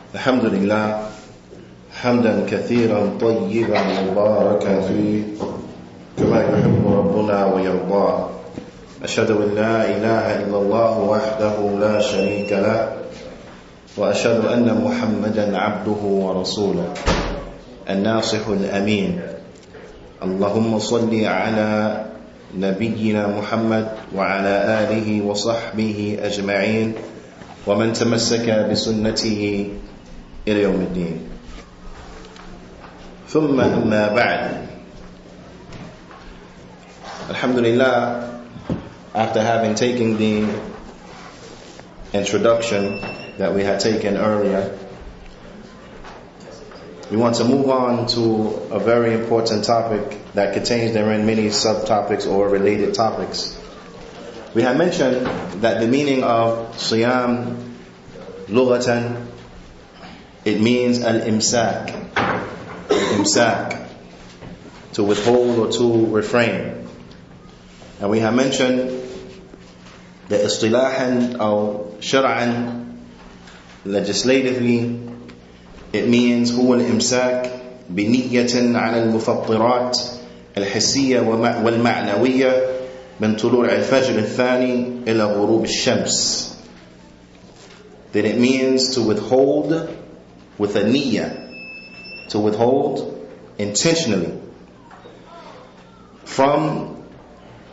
الحمد لله حمدا كثيرا طيبا مباركا فيه كما يحب ربنا ويرضاه. أشهد أن لا إله إلا الله وحده لا شريك له وأشهد أن محمدا عبده ورسوله الناصح الأمين. اللهم صل على نبينا محمد وعلى آله وصحبه أجمعين ومن تمسك بسنته إلى يوم الدين. ثم أما بعد. Alhamdulillah, after having taken the introduction that we had taken earlier, we want to move on to a very important topic that contains therein many subtopics or related topics. We had mentioned that the meaning of siyam lughatan, it means al-imsak, to withhold or to refrain. And we have mentioned that istilahan or shar'an, legislatively, it means هو الإمساك بنية على المفطرات الحسية والمعنوية من طلوع الفجر الثاني إلى غروب الشمس. That it means to withhold with a niyyah, to withhold intentionally from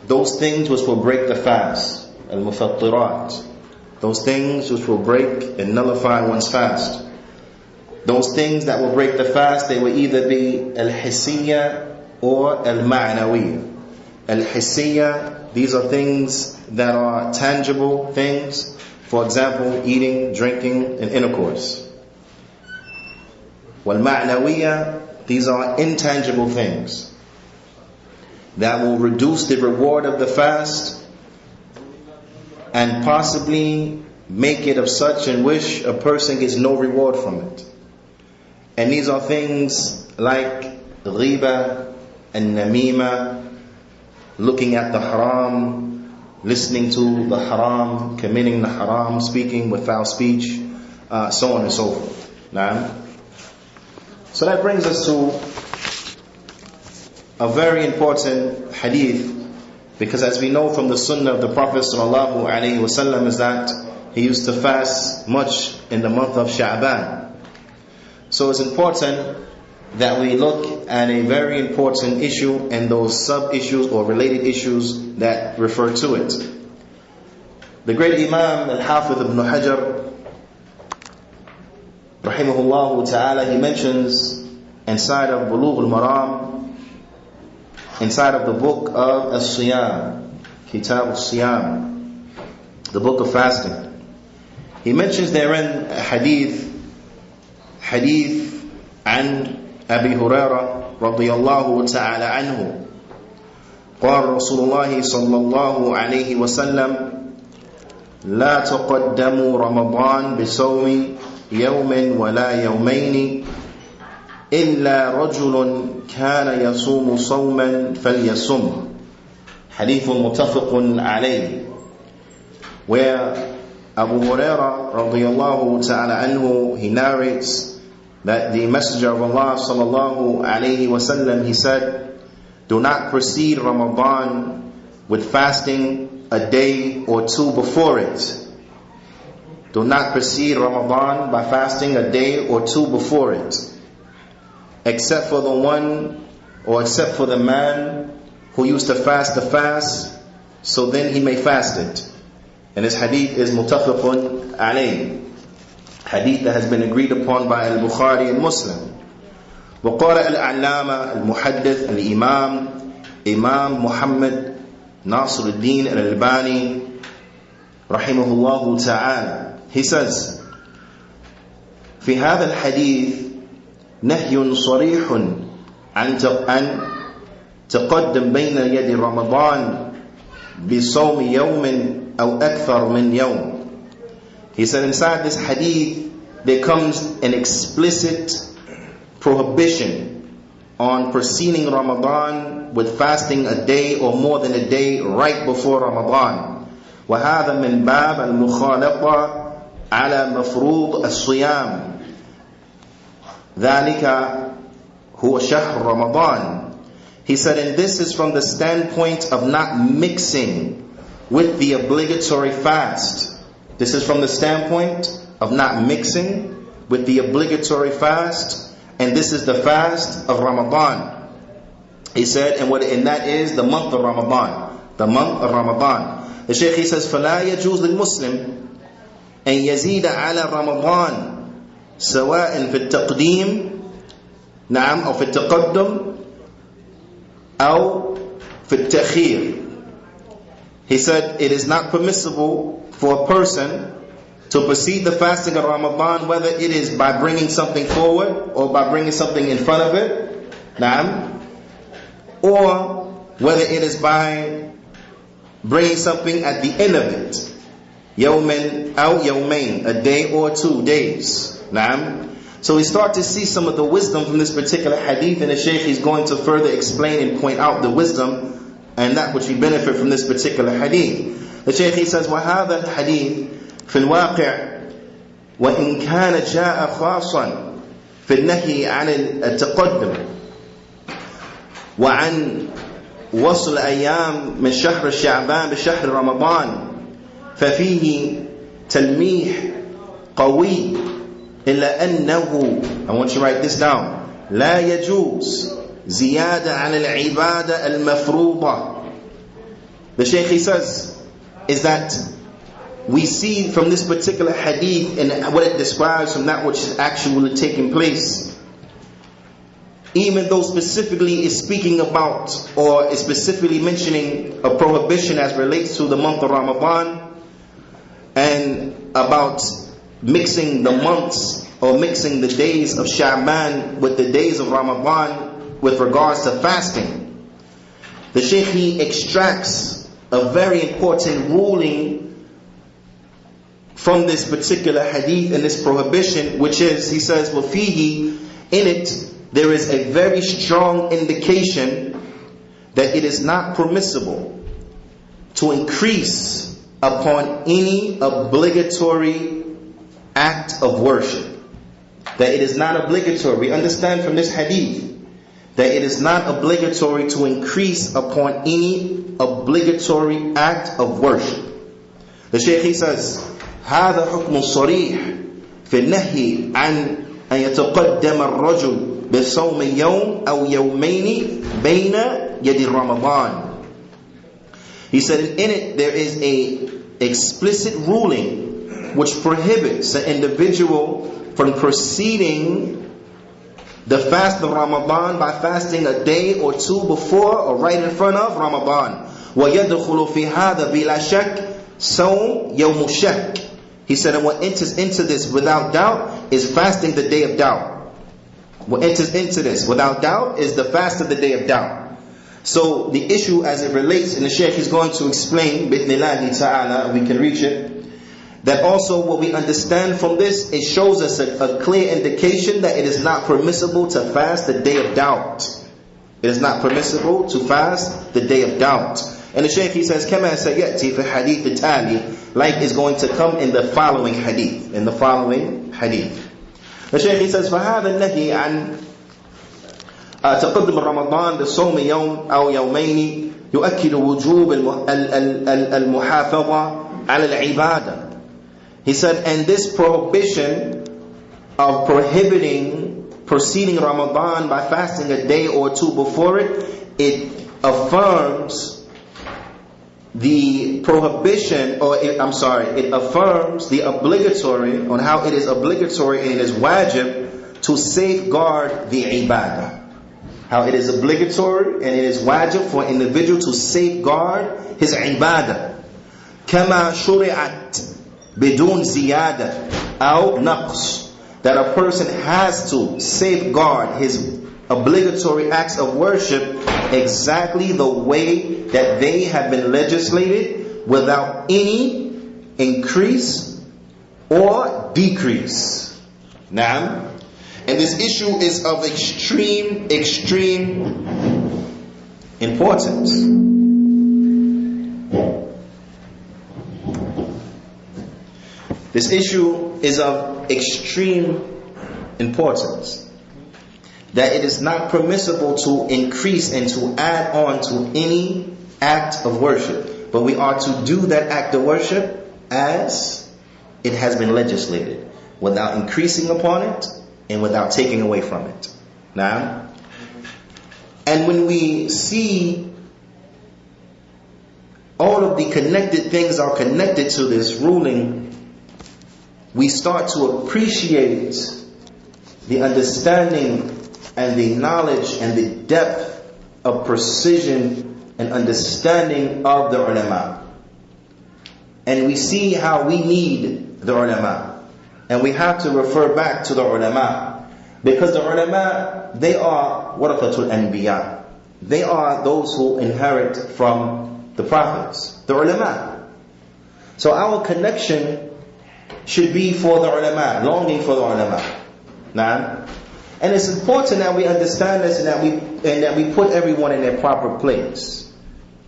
those things which will break the fast, al-mufattirat, those things which will break and nullify one's fast. Those things that will break the fast, they will either be al-hissiyya or al-ma'nawiyya. Al-hissiyya, these are things that are tangible things. For example, eating, drinking, and intercourse. Wal-ma'nawiyya, these are intangible things that will reduce the reward of the fast and possibly make it of such in which a person gets no reward from it. And these are things like ghiba and namima, looking at the haram, listening to the haram, committing the haram, speaking with foul speech, so on and so forth. Now, so that brings us to a very important hadith, because as we know from the Sunnah of the Prophet ﷺ is that he used to fast much in the month of Sha'ban. So it's important that we look at a very important issue and those sub-issues or related issues that refer to it. The great Imam Al-Hafidh Ibn Hajar rahimahullah ta'ala, he mentions inside of Bulugh al-Maram, inside of the book of As-Siyam, Kitab As-Siyam, the book of fasting, he mentions therein a hadith عن أبي هريرة رضي الله تعالى عنه قال رسول الله صلى الله عليه وسلم لا تقدموا رمضان بصوم يوم ولا يومين إلا رجل كان يصوم صوما فليصم. حديث متفق عليه, where Abu Hurairah radiyallahu ta'ala anhu, he narrates that the Messenger of Allah sallallahu alayhi wasallam, he said, do not precede Ramadan with fasting a day or two before it. Do not precede Ramadan by fasting a day or two before it, except for the one, or except for the man who used to fast the fast, so then he may fast it. And this hadith is muttafaqun alayh, hadith that has been agreed upon by Al-Bukhari and Muslim. وقال العلامة المحدث الإمام إمام محمد ناصر الدين الألباني رحمه الله تعالى, he says, في هذا الحديث نهي صريح عن تقدم بين يدي رمضان بصوم يوم أو أكثر من يوم. He said inside this hadith there comes an explicit prohibition on preceding Ramadan with fasting a day or more than a day right before Ramadan. وهذا من باب المخالطة على مفروض الصيام ذَلِكَ هُوَ شَهْرُ رَمَضَانِ. He said, and this is from the standpoint of not mixing with the obligatory fast. This is from the standpoint of not mixing with the obligatory fast, and this is the fast of Ramadan. He said, and that is the month of Ramadan. The month of Ramadan. The Shaykh, he says, فَلَا يَجُوزُ لِلْمُسْلِمِ أن يزيد على رمضان سواء في التقديم نعم أو في التقدم أو في التأخير. He said it is not permissible for a person to precede the fasting of Ramadan, whether it is by bringing something forward or by bringing something in front of it, نعم, or whether it is by bringing something at the end of it. يومين أو يومين, a day or 2 days. نعم. So we start to see some of the wisdom from this particular hadith, and the Shaykh is going to further explain and point out the wisdom and that which we benefit from this particular hadith. The Shaykh, he says, وَهَذَا الْحَدِيث في الواقع وإن كان جاء خاصا في النهي عن التقدم وعن وصل أيام من شهر شعبان بشهر رمضان ففيه تلميح قوي إلا أنه, I want you to write this down, لا يجوز زيادة عن العبادة المفروضة. The Shaykh, he says, is that we see from this particular hadith and what it describes from that which is actually taking place, even though specifically is speaking about or is specifically mentioning a prohibition as relates to the month of Ramadan, and about mixing the months or mixing the days of Sha'ban with the days of Ramadan with regards to fasting. The Shaykh, he extracts a very important ruling from this particular hadith and this prohibition, which is, he says, وَفِيهِ, in it there is a very strong indication that it is not permissible to increase upon any obligatory act of worship. That it is not obligatory. We understand from this hadith that it is not obligatory to increase upon any obligatory act of worship. The Shaykh, he says, هذا حكم صريح في النهي عن أن يتقدم الرجل بصوم يوم أو يومين بين يد رمضان. He said, in it there is a explicit ruling which prohibits the individual from preceding the fast of Ramadan by fasting a day or 2 before or right in front of Ramadan. وَيَدْخُلُ فِي هَذَا بِلَا شَكٍّ صَوْمُ يَوْمُ الشَّكِّ. He said, and what enters into this without doubt is fasting the day of doubt. What enters into this without doubt is the fast of the day of doubt. So the issue as it relates, and the Shaykh is going to explain, بِإِذْنِ ta'ala, we can reach it, that also what we understand from this, it shows us a clear indication that it is not permissible to fast the day of doubt. It is not permissible to fast the day of doubt. And the Shaykh, he says, كَمَا سَيَأْتِي فِي الْحَدِيثِ التَّالِي, like is going to come in the following hadith. In the following hadith. The Shaykh, he says, فَهَذَا النَّهِي عَنْ تقدم رمضان بصوم يوم أو يومين يؤكد وجوب المحافظة على العبادة. He said, and this prohibition of prohibiting preceding Ramadan by fasting a day or 2 before it, it affirms the prohibition, or it affirms the obligatory on how it is obligatory and it is wajib to safeguard the ibadah. How it is obligatory and it is wajib for an individual to safeguard his ibadah. كما شرعت بدون زيادة أو نقص, that a person has to safeguard his obligatory acts of worship exactly the way that they have been legislated, without any increase or decrease. Naam. And this issue is of extreme importance. This issue is of extreme importance. that it is not permissible to increase and to add on to any act of worship, but we are to do that act of worship as it has been legislated, without increasing upon it and without taking away from it. Now, and when we see all of the connected things are connected to this ruling, we start to appreciate the understanding and the knowledge and the depth of precision and understanding of the ulama. And we see how we need the ulama. And we have to refer back to the ulama. Because the ulama, they are warathatul anbiya. They are those who inherit from the prophets, the ulama. So our connection should be for the ulama, longing for the ulama. Now, and it's important that we understand this and that we put everyone in their proper place.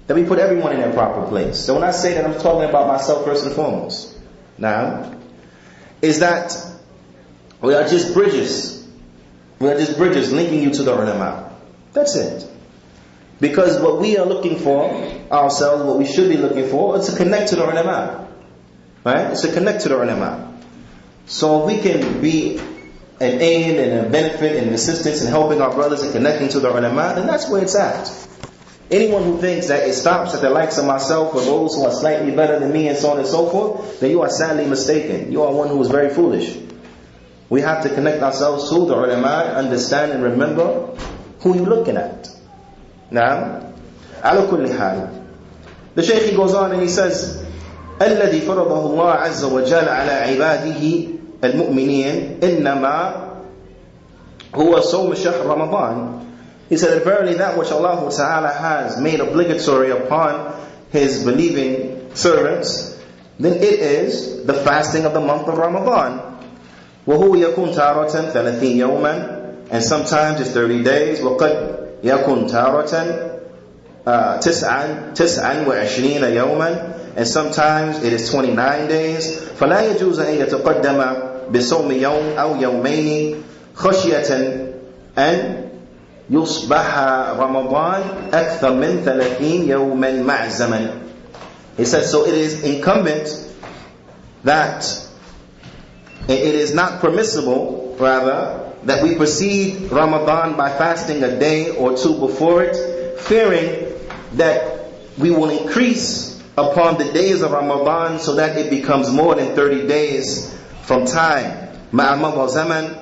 That we put everyone in their proper place. So when I say that, I'm talking about myself first and foremost. Now, is that we are just bridges. We are just bridges linking you to the ulama. That's it. Because what we are looking for ourselves, what we should be looking for, is to connect to the ulama. Right? It's to connect to the ulama. So we can be an aid and a benefit and an assistance in helping our brothers and connecting to the ulama, then that's where it's at. Anyone who thinks that it stops at the likes of myself or those who are slightly better than me and so on and so forth, then you are sadly mistaken. You are one who is very foolish. We have to connect ourselves to the ulama, understand and remember who you're looking at. Now, ala kulli hal. The Shaykh, he goes on and he says, الذي فرضه الله عز وجل على عباده المؤمنين إنما هو صوم شهر رمضان. He said that verily that which Allah Ta'ala has made obligatory upon His believing servants, then it is the fasting of the month of Ramadan. وهو يكون تارة 30 يوما, and sometimes it's 30 days. وقد يكون تارة 29 يوما, and sometimes it is 29 days. فلا يجوز أن يتقدم بصوم يوم أو يومين خشية أن يصبح رمضان أكثر من 30 يوما مع الزمن. He says, so it is incumbent that it is not permissible, rather, that we precede Ramadan by fasting a day or two before it, fearing that we will increase upon the days of Ramadan so that it becomes more than 30 days from time. مع مضى زمن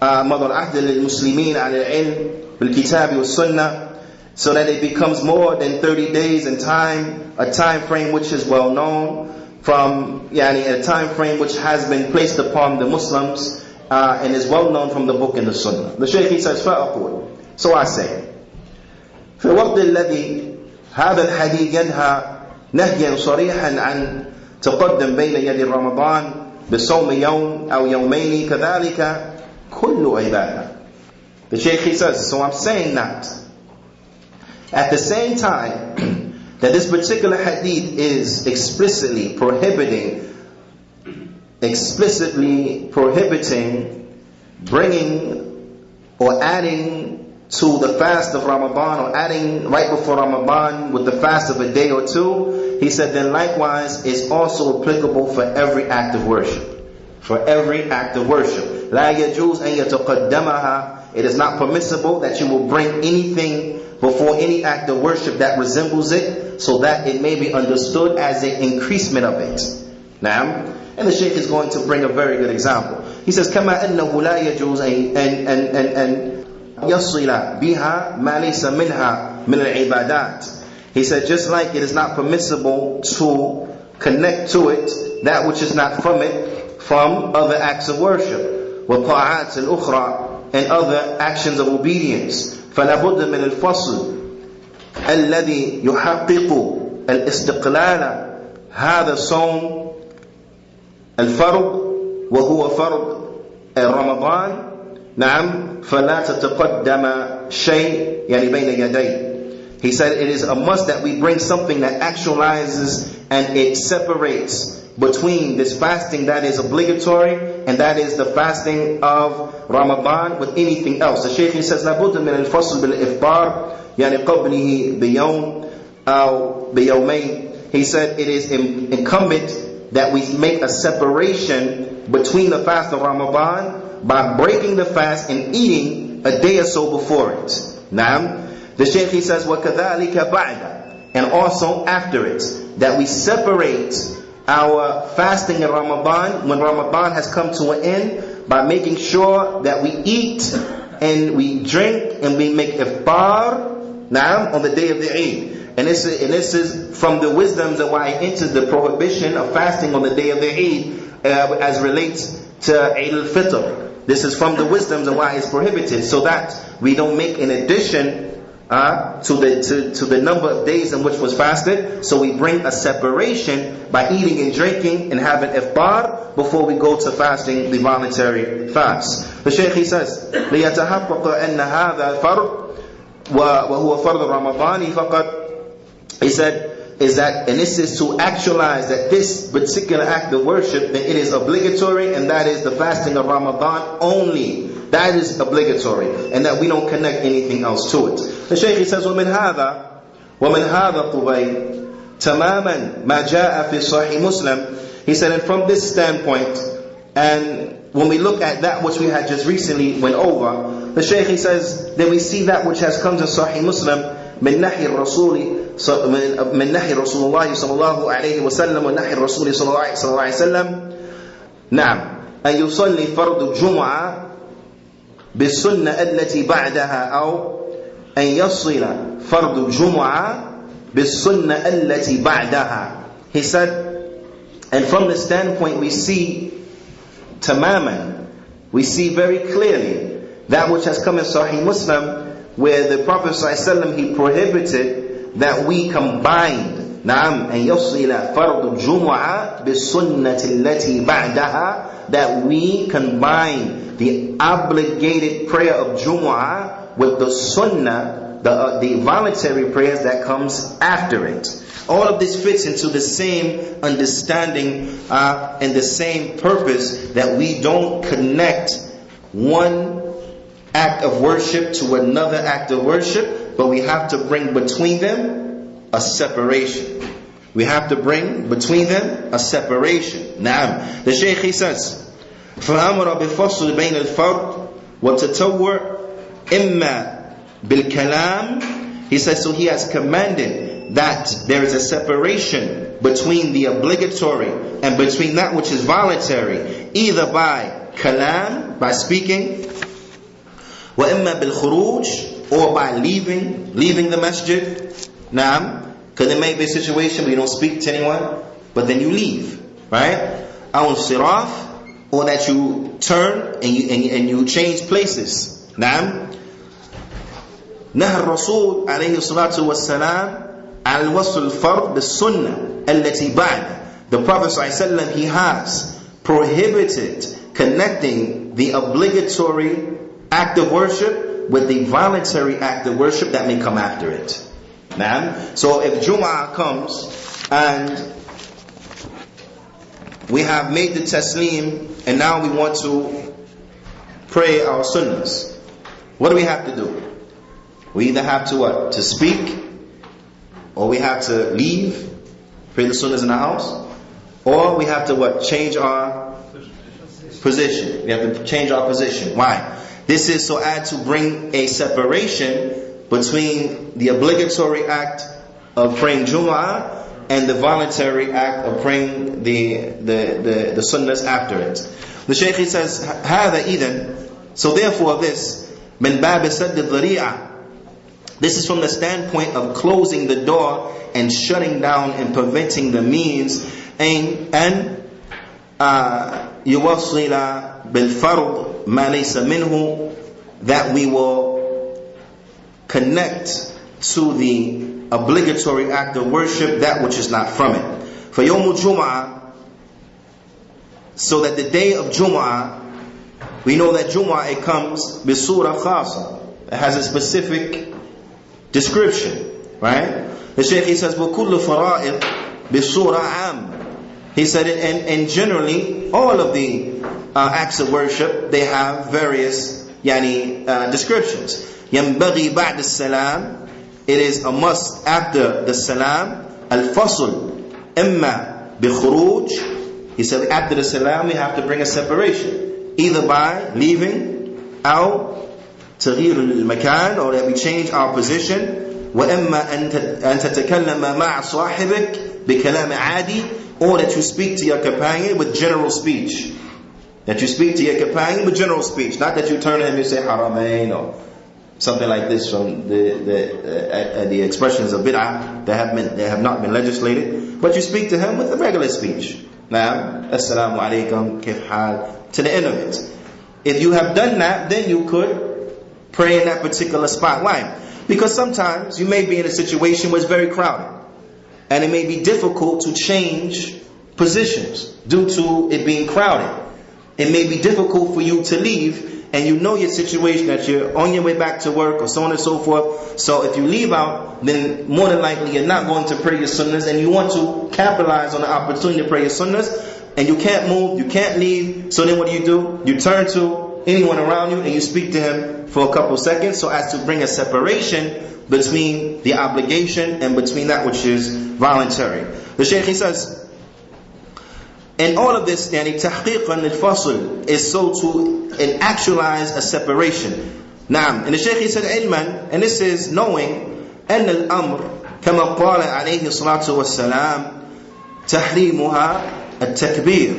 مضى العهد للمسلمين على العلم بالكتاب والسنة, so that it becomes more than 30 days in time, a time frame which is well known, from a time frame which has been placed upon the Muslims and is well known from the book and the Sunnah. The Shaykh, he says, فأقول, so I say, في الوقت الذي هذا الحديث ينهى نهيا صريحا عن تقدم بين يدي رمضان بصوم يوم أو يومين كذلك كل عبادة. The Shaykh, he says, so I'm saying that at the same time that this particular hadith is explicitly prohibiting bringing or adding to the fast of Ramadan, or adding right before Ramadan with the fast of a day or two, he said, then likewise is also applicable for every act of worship. For every act of worship. لا يجوز أن يتقدمها. It is not permissible that you will bring anything before any act of worship that resembles it, so that it may be understood as an increasement of it. Now, and the Shaykh is going to bring a very good example. He says, كما أنه لا يجوز أن يصل بها ما ليس منها من العبادات. He said, just like it is not permissible to connect to it that which is not from it, from other acts of worship, والطاعات الأخرى, and other actions of obedience. فلا بد من الفصل الذي يحقق الاستقلال هذا صوم الفرض وهو فرض رمضان. نعم فلا تتقدم شيء بين يديه. He said it is a must that we bring something that actualizes and it separates between this fasting that is obligatory and that is the fasting of Ramadan with anything else. The Shaykh says, لابد من الفصل بالإفطار يعني قبله بيوم أو بيومين. He said it is incumbent that we make a separation between the fast of Ramadan by breaking the fast and eating a day or so before it. Naam. The Shaykh he says, وَكَذَلِكَ بَعْدَ, and also after it, that we separate our fasting in Ramadan when Ramadan has come to an end by making sure that we eat and we drink and we make iftar naam, on the day of the Eid. And this is from the wisdoms of why it entered the prohibition of fasting on the day of the Eid as relates to Eid al-Fitr. This is from the wisdoms of why it's prohibited, so that we don't make an addition to the number of days in which was fasted. So we bring a separation by eating and drinking and having iftar before we go to fasting the voluntary fast. The Shaykh he says, لِيَتَحَقَّقَ أَنَّ هَذَا الْفَرْض وَهُوَ فَرْضُ الرَّمَضَانِ فَقَدْ. He said, is that, and this is to actualize that this particular act of worship, that it is obligatory, and that is the fasting of Ramadan only. That is obligatory, and that we don't connect anything else to it. The Shaykh says, وَمِنْ هَذَا قُبَيْ تَمَامًا مَا جَاءَ فِي صَحِيحِ Muslim. He said, and from this standpoint, and when we look at that which we had just recently went over, the Shaykh he says, then we see that which has come to Sahih Muslim, من نحي الرسول من نحي رسول الله صلى الله عليه وسلم ونحي الرسول صلى الله عليه وسلم نعم أن يصلي فرض الجمعة بالسنة التي بعدها أو أن يصل فرض الجمعة بالسنة التي بعدها. He said, and from the standpoint we see tamaman, we see very clearly that which has come in Sahih Muslim, where the Prophet ﷺ, he prohibited that we combined نعم أن يصل فرض الجمعة بالسنة التي بعدها, that we combine the obligated prayer of Jumu'ah with the sunnah, the voluntary prayers that comes after it. All of this fits into the same understanding and the same purpose, that we don't connect one act of worship to another act of worship, but we have to bring between them a separation. We have to bring between them a separation. Naam. The Shaykh he says, فَأَمَرَ بِفَصْلِ بَيْنَ الْفَرْضِ وَالتَّطَوُّعِ إِمَّا بِالْكَلَامِ. He says, so he has commanded that there is a separation between the obligatory and between that which is voluntary, either by kalam, by speaking, وَإِمَّا بِالْخُرُوجِ, or by leaving the masjid. Naam. Because there may be a situation where you don't speak to anyone, but then you leave, right? أو انصراف, or that you turn and you change places. Naam. نهى الرسول عليه الصلاة والسلام على الوصل الفرض بالسنة التي بعد. The Prophet ﷺ, he has prohibited connecting the obligatory act of worship with the voluntary act of worship that may come after it. Naam. So if Jum'ah comes and we have made the taslim and now we want to pray our sunnahs, what do we have to do? We either have to what? To speak, or we have to leave, pray the sunnahs in the house, or we have to what? Change our position. We have to change our position. Why? This is so as to bring a separation between the obligatory act of praying Jumu'ah and the voluntary act of praying the sunnahs after it. The Shaykh says, هذا إذن, so therefore this, من باب سد الذريعة, this is from the standpoint of closing the door and shutting down and preventing the means, and يوصل بالفرض ما ليس منه, that we will connect to the obligatory act of worship that which is not from it. For Yawm al-Jum'ah, so that the day of Jum'ah, we know that Jum'ah, it comes bisura khasa, it has a specific description, right? The Shaykh says, وَكُلُّ فَرَائِض بِصُورَ عَامٍ He said, and generally, all of the acts of worship, they have various descriptions. ينبغي بعد السلام, it is a must after the salam, الفصل إما بخروج. He said after the salam we have to bring a separation, either by leaving, أو تغيير المكان, or that we change our position, وإما أن تتكلم مع صاحبك بكلام عادي, or that you speak to your companion with general speech. That you speak to your companion with general speech. Not that you turn to him and say Haramain or something like this from the expressions of bid'ah that have not been legislated. But you speak to him with a regular speech. Now, Assalamu alaikum, kif hal, to the end of it. If you have done that, then you could pray in that particular spot. Why? Because sometimes you may be in a situation where it's very crowded, and it may be difficult to change positions due to it being crowded. It may be difficult for you to leave, and you know your situation, that you're on your way back to work or so on and so forth. So if you leave out, then more than likely you're not going to pray your sunnahs, and you want to capitalize on the opportunity to pray your sunnahs, and you can't move, you can't leave. So then what do? You turn to anyone around you and you speak to him for a couple seconds, so as to bring a separation between the obligation and between that which is voluntary. The Shaykh, he says, and all of this, tahqiqan al-fasl, is so to actualize a separation. Naam. And the Shaykh, he said, ilman, and this is knowing, أن الأمر كما قال عليه الصلاة والسلام تحريمها التكبير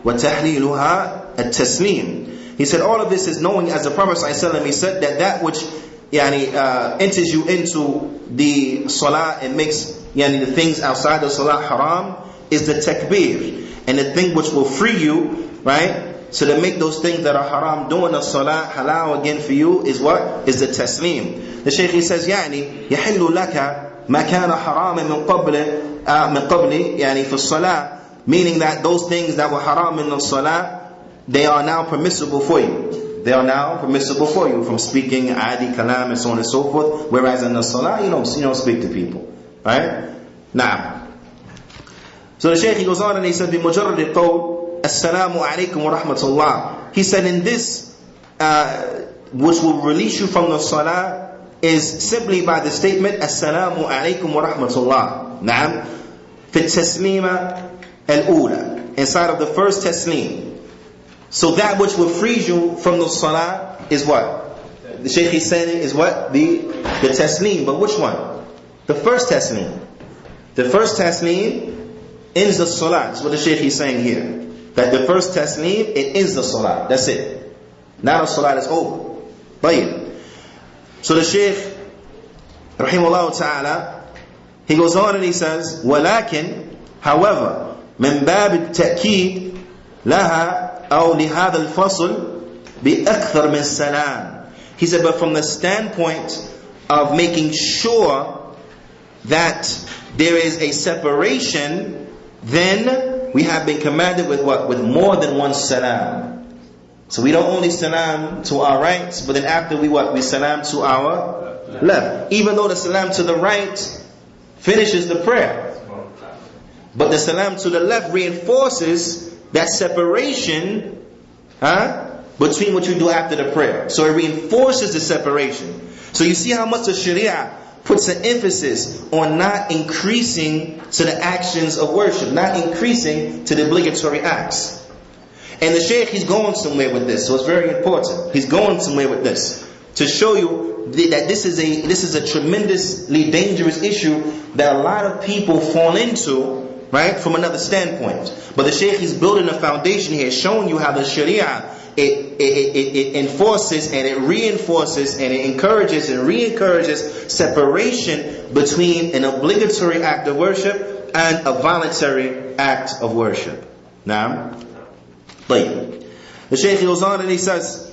وتحليلها التسليم. He said all of this is knowing, as the Prophet ﷺ, he said that which enters you into the salah and makes the things outside the salah haram is the takbir. And the thing which will free you, right? So to make those things that are haram during the salah halal again for you is what? Is the taslim. The Shaykh, he says, يحل لك ما كان حراما من قبل في الصلاة, meaning that those things that were haram in the salah, they are now permissible for you. They are now permissible for you, from speaking adi kalam and so on and so forth. Whereas in the salah, you don't speak to people, right? Now, so the Shaykh, he goes on and he said, بِمُجَرَّدِ الْقَوْلِ السَّلَامُ عَلَيْكُمْ وَرَحْمَةُ اللَّهِ. He said, in this, which will release you from the salah, is simply by the statement, السَّلَامُ عَلَيْكُمْ وَرَحْمَةُ اللَّهِ. نعم. في التسليمة الأولى, inside of the first taslim. So that which will free you from the salah is what? The Shaykh is saying is what? The taslim. But which one? The first taslim. The first taslim ends the salah. That's what the Shaykh is saying here. That the first taslim, it ends the salah. That's it. Now the salah is over. Tayyib. So the Shaykh, rahimahullah ta'ala, he goes on and he says, وَلَكِنْ, however, مِنْ بَابِ التَّأْكِيدِ لَهَا أَوْ لِهَذَا الْفَصْلِ بِأَكْثَرْ مِنْ سَلَامٍ. He said, but from the standpoint of making sure that there is a separation, then we have been commanded with what? With more than one salam. So we don't only salam to our right, but then after we what? We salam to our left. Even though the salam to the right finishes the prayer, but the salam to the left reinforces that separation between what you do after the prayer. So it reinforces the separation. So you see how much the Sharia puts an emphasis on not increasing to the actions of worship, not increasing to the obligatory acts. And the Shaykh, he's going somewhere with this, so it's very important. He's going somewhere with this to show you that this is a tremendously dangerous issue that a lot of people fall into, right, from another standpoint. But the Shaykh is building a foundation here, showing you how the Sharia it enforces and it reinforces and it encourages and re-encourages separation between an obligatory act of worship and a voluntary act of worship. Now, the Shaykh goes on and he says,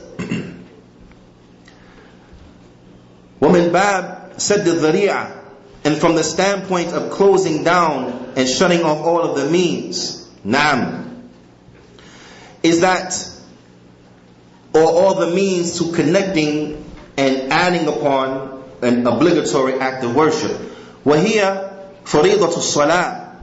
وَمِنْ بَابِ سَدِّ الذَّرِيعَةِ, and from the standpoint of closing down and shutting off all of the means, is that, or all the means to connecting and adding upon an obligatory act of worship. وَهِيَ فَرِيضَةُ الصَّلَاةِ,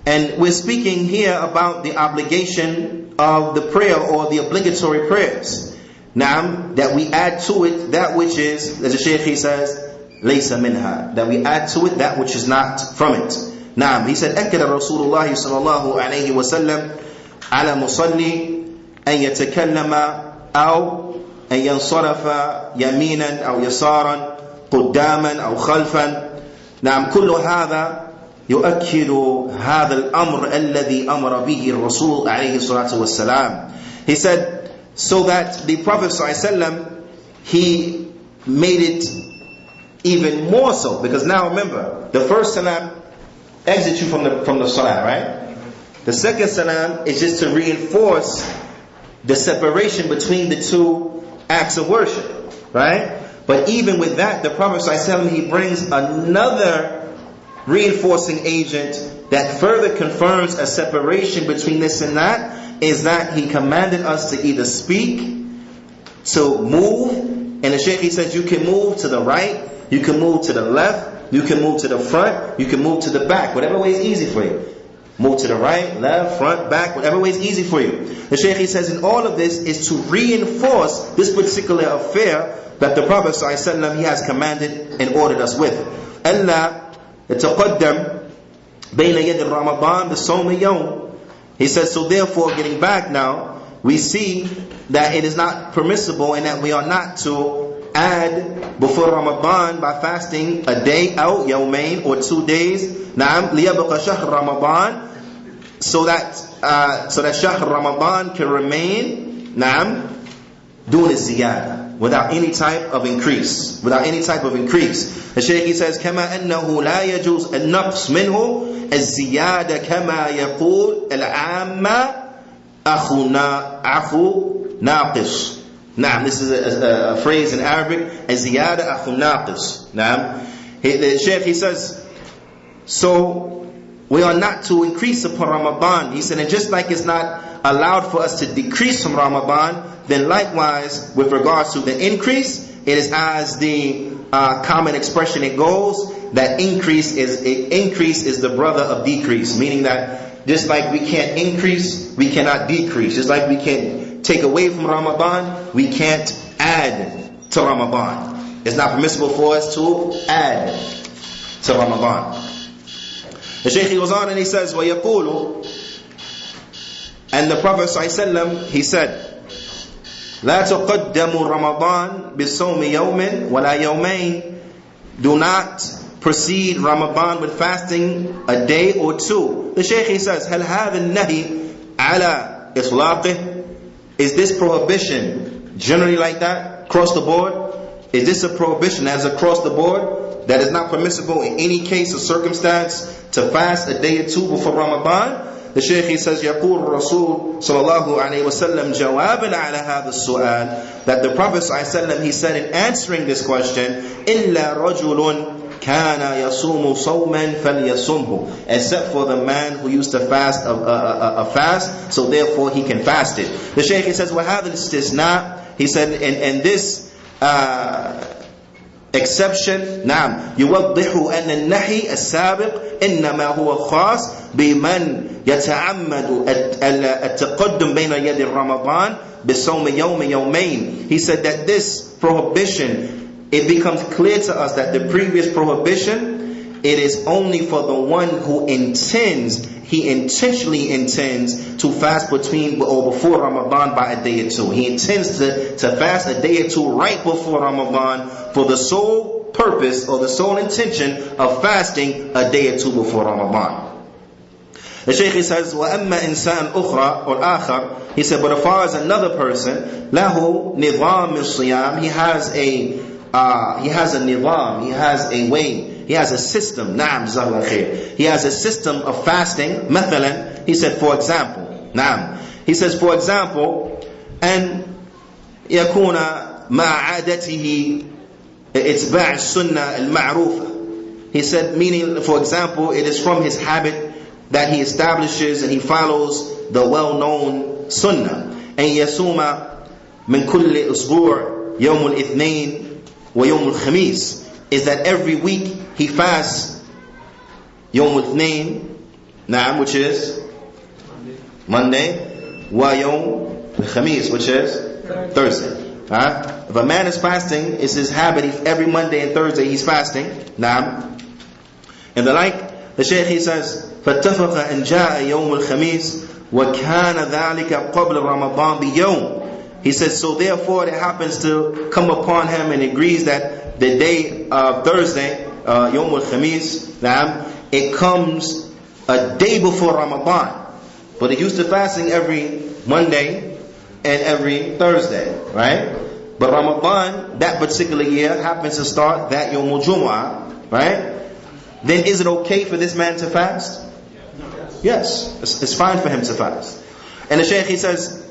And we're speaking here about the obligation of the prayer or the obligatory prayers. Naam, that we add to it that which is, as the Shaykh he says, laysa minha, that we add to it that which is not from it. Naam, he said, أكد رسول الله صلى الله عليه وسلم على مصلي أن يتكلم أو أن ينصرف يمينا أو يسارا قداما أو خلفا. نعم كل هذا يؤكد هذا الأمر الذي أمر به الرسول عليه الصلاة والسلام. He said, so that the Prophet ﷺ, he made it even more so, because now remember, the first salam exits you from the salah, right? The second salam is just to reinforce the separation between the two acts of worship, right? But even with that, the Prophet ﷺ, he brings another reinforcing agent that further confirms a separation between this and that, is that he commanded us to either speak, to move, and the Shaykh he says you can move to the right, you can move to the left, you can move to the front, you can move to the back, whatever way is easy for you. Move to the right, left, front, back, whatever way is easy for you. The Shaykh he says in all of this is to reinforce this particular affair that the Prophet ﷺ, he has commanded and ordered us with. أَلَّا يَتَقَدَّمْ بَيْنَ يَدِ الرَّمَضَانِ بِصَوْمِ يَوْمٍ. He says, so therefore, getting back now, we see that it is not permissible and that we are not to add before Ramadan by fasting a day out, yawmain, or 2 days. Naam, لِيَبْقَ شَهْرَ رَمَضَانِ, so that Shahr Ramadan can remain, naam, دون الزيادة, without any type of increase. Without any type of increase. The Shaykh he says, كما أنه لا يجوز النقص منه الزيادة كما يقول العامة أخو ناقص. Naam, this is a phrase in Arabic, الزيادة أخو ناقص. Naam, the Shaykh he says, so we are not to increase upon Ramadan. He said, and just like it's not allowed for us to decrease from Ramadan, then likewise with regards to the increase, it is as the common expression it goes, that increase is the brother of decrease, meaning that just like we can't increase, we cannot decrease. Just like we can't take away from Ramadan, we can't add to Ramadan. It's not permissible for us to add to Ramadan. The Shaykh goes on and he says, وَيَقُولُ, and the Prophet ﷺ, he said, لا تقدموا رمضان بصوم يوم ولا يومين. Do not precede Ramadan with fasting a day or two. The Shaykh he says, هل هذا النهي على إطلاقه? Is this prohibition generally like that, across the board? Is this a prohibition as across the board, that is not permissible in any case or circumstance to fast a day or two before Ramadan? The Shaykh he says, يقول الرسول صلى الله عليه وسلم جوابا على هذا السؤال, that the Prophet صلى الله عليه وسلم, he said in answering this question, إلا رجل كان يصوم صوما فليصمه, except for the man who used to fast a fast, so therefore he can fast it. The Shaykh he says, وهذا الاستثناء, he said, and this exception, نعم, يوضح أن النهي السابق إنما هو خاص بمن يتعمد التقدم بين يد رمضان بصوم يوم يومين. He said that this prohibition, it becomes clear to us that the previous prohibition, it is only for the one who intends, he intentionally intends to fast between or before Ramadan by a day or two. He intends to fast a day or two right before Ramadan for the sole purpose or the sole intention of fasting a day or two before Ramadan. The Shaykh says, وَأَمَّا إِنسَانٌ أُخْرى or آخر, he said, but as far as another person, لَهُ نِظَامِ الصِّيَامِ, he has a nizam, he has a way, he has a system. Naam, jazakallah khair. He has a system of fasting. Mathalan, he said, for example, naam, he says, for example, and يكون مع عادته إتباع السنة المعروفة. He said, meaning, for example, it is from his habit that he establishes and he follows the well-known sunnah. أن يصوم من كل أسبوع يوم الاثنين ويوم الخميس, is that every week he fasts يوم الاثنين, Naam, which is Monday. Wa yawm al-Khamis, which is Thursday. If a man is fasting, it's his habit, every Monday and Thursday he's fasting. Naam. And the like, the Shaykh he says, فَاتَّفَقَ أَنْ جَاءَ يَوْمُ الْخَمِيسِ وَكَانَ ذَلِكَ قَبْلَ رَمَضَانَ بِيَوْمٍ. He says, so therefore it happens to come upon him and agrees that the day of Thursday, Yawm al-Khamis, it comes a day before Ramadan. But he used to fasting every Monday and every Thursday, right? But Ramadan, that particular year, happens to start that Yawm al-Jumu'ah, right? Then is it okay for this man to fast? Yes, it's fine for him to fast. And the Shaykh he says,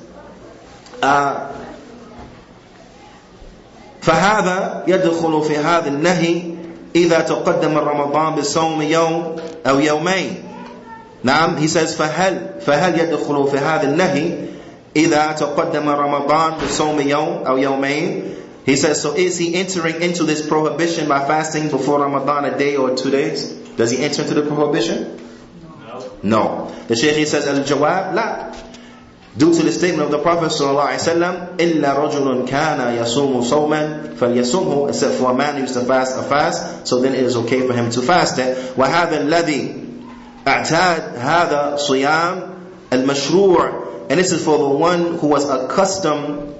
فهذا يدخل في هذا النهي إذا تقدم رمضان بصوم يوم أو يومين. نعم, he says فهل يدخل في هذا النهي إذا تقدم رمضان بصوم يوم أو يومين. He says, so is he entering into this prohibition by fasting before Ramadan a day or 2 days? Does he enter into the prohibition? No. The Shaykh he says, al-jawab, la. Due to the statement of the Prophet ﷺ, إِلَّا رَجُلٌ كَانَ يَصُومُ صَوْمًا فَلْيَصُمْهُ, except for a man who used to fast a fast, so then it is okay for him to fast it. وَهَذَا الَّذِي أَعْتَادْ هَذَا صِيَامْ الْمَشْرُوعِ. And this is for the one who was accustomed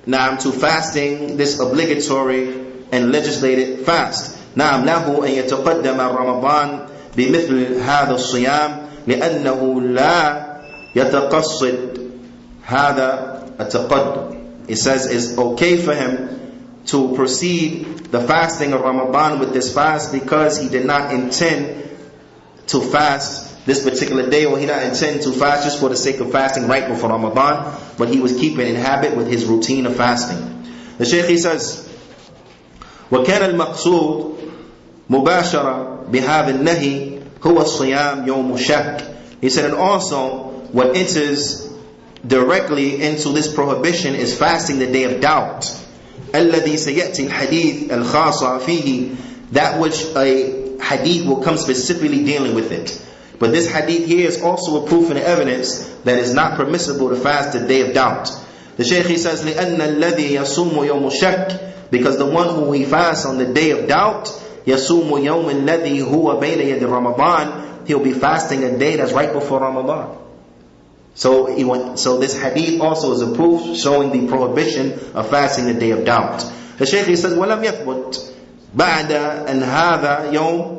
to fasting, this obligatory and legislated fast. نعم له أن يتقدم رمضان بمثل هذا الصيام لأنه لا يتقصد هذا التقدم. It says it's okay for him to proceed the fasting of Ramadan with this fast because he did not intend to fast this particular day, or he did not intend to fast just for the sake of fasting right before Ramadan, but he was keeping in habit with his routine of fasting. The Shaykh he says, وَكَانَ الْمَقْصُودُ مُبَاشَرًا بِهَذَا النَّهِي هُوَ الصِّيَامُ يَوْمُ الشَّكِّ. He said, and also what enters directly into this prohibition is fasting the day of doubt. الَّذِي سَيَأْتِي الْحَدِيثِ الْخَاصَ فِيهِ, that which a hadith will come specifically dealing with it. But this hadith here is also a proof and evidence that it's not permissible to fast the day of doubt. The Shaykh he says, لِأَنَّ الَّذِي يَصُومُ يَوْمُ الشَّكِّ, because the one who he fasts on the day of doubt, يَصُومُ يَوْمَ الَّذِي هُوَ بَيْنَ يَدِ رَمَضَانِ, he'll be fasting a day that's right before Ramadan. So this hadith also is a proof showing the prohibition of fasting the day of doubt. The Shaykh he says, وَلَمْ يَثْبُتْ بَعْدَ أَنْ هَذَا يَوْمُ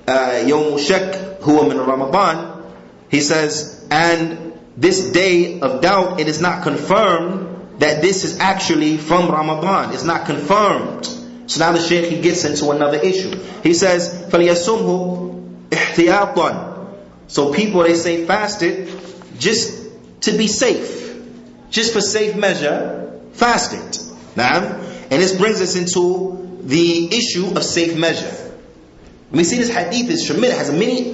يوم شك هو من Ramadan. He says, and this day of doubt, it is not confirmed that this is actually from Ramadan. It's not confirmed. So now the Shaykh he gets into another issue. He says, فَلْيَسُمْهُ احْتِياطًا. So people, they say fast it just to be safe, just for safe measure, fast it. Naam. And this brings us into the issue of safe measure. We see this hadith is tremendous, has many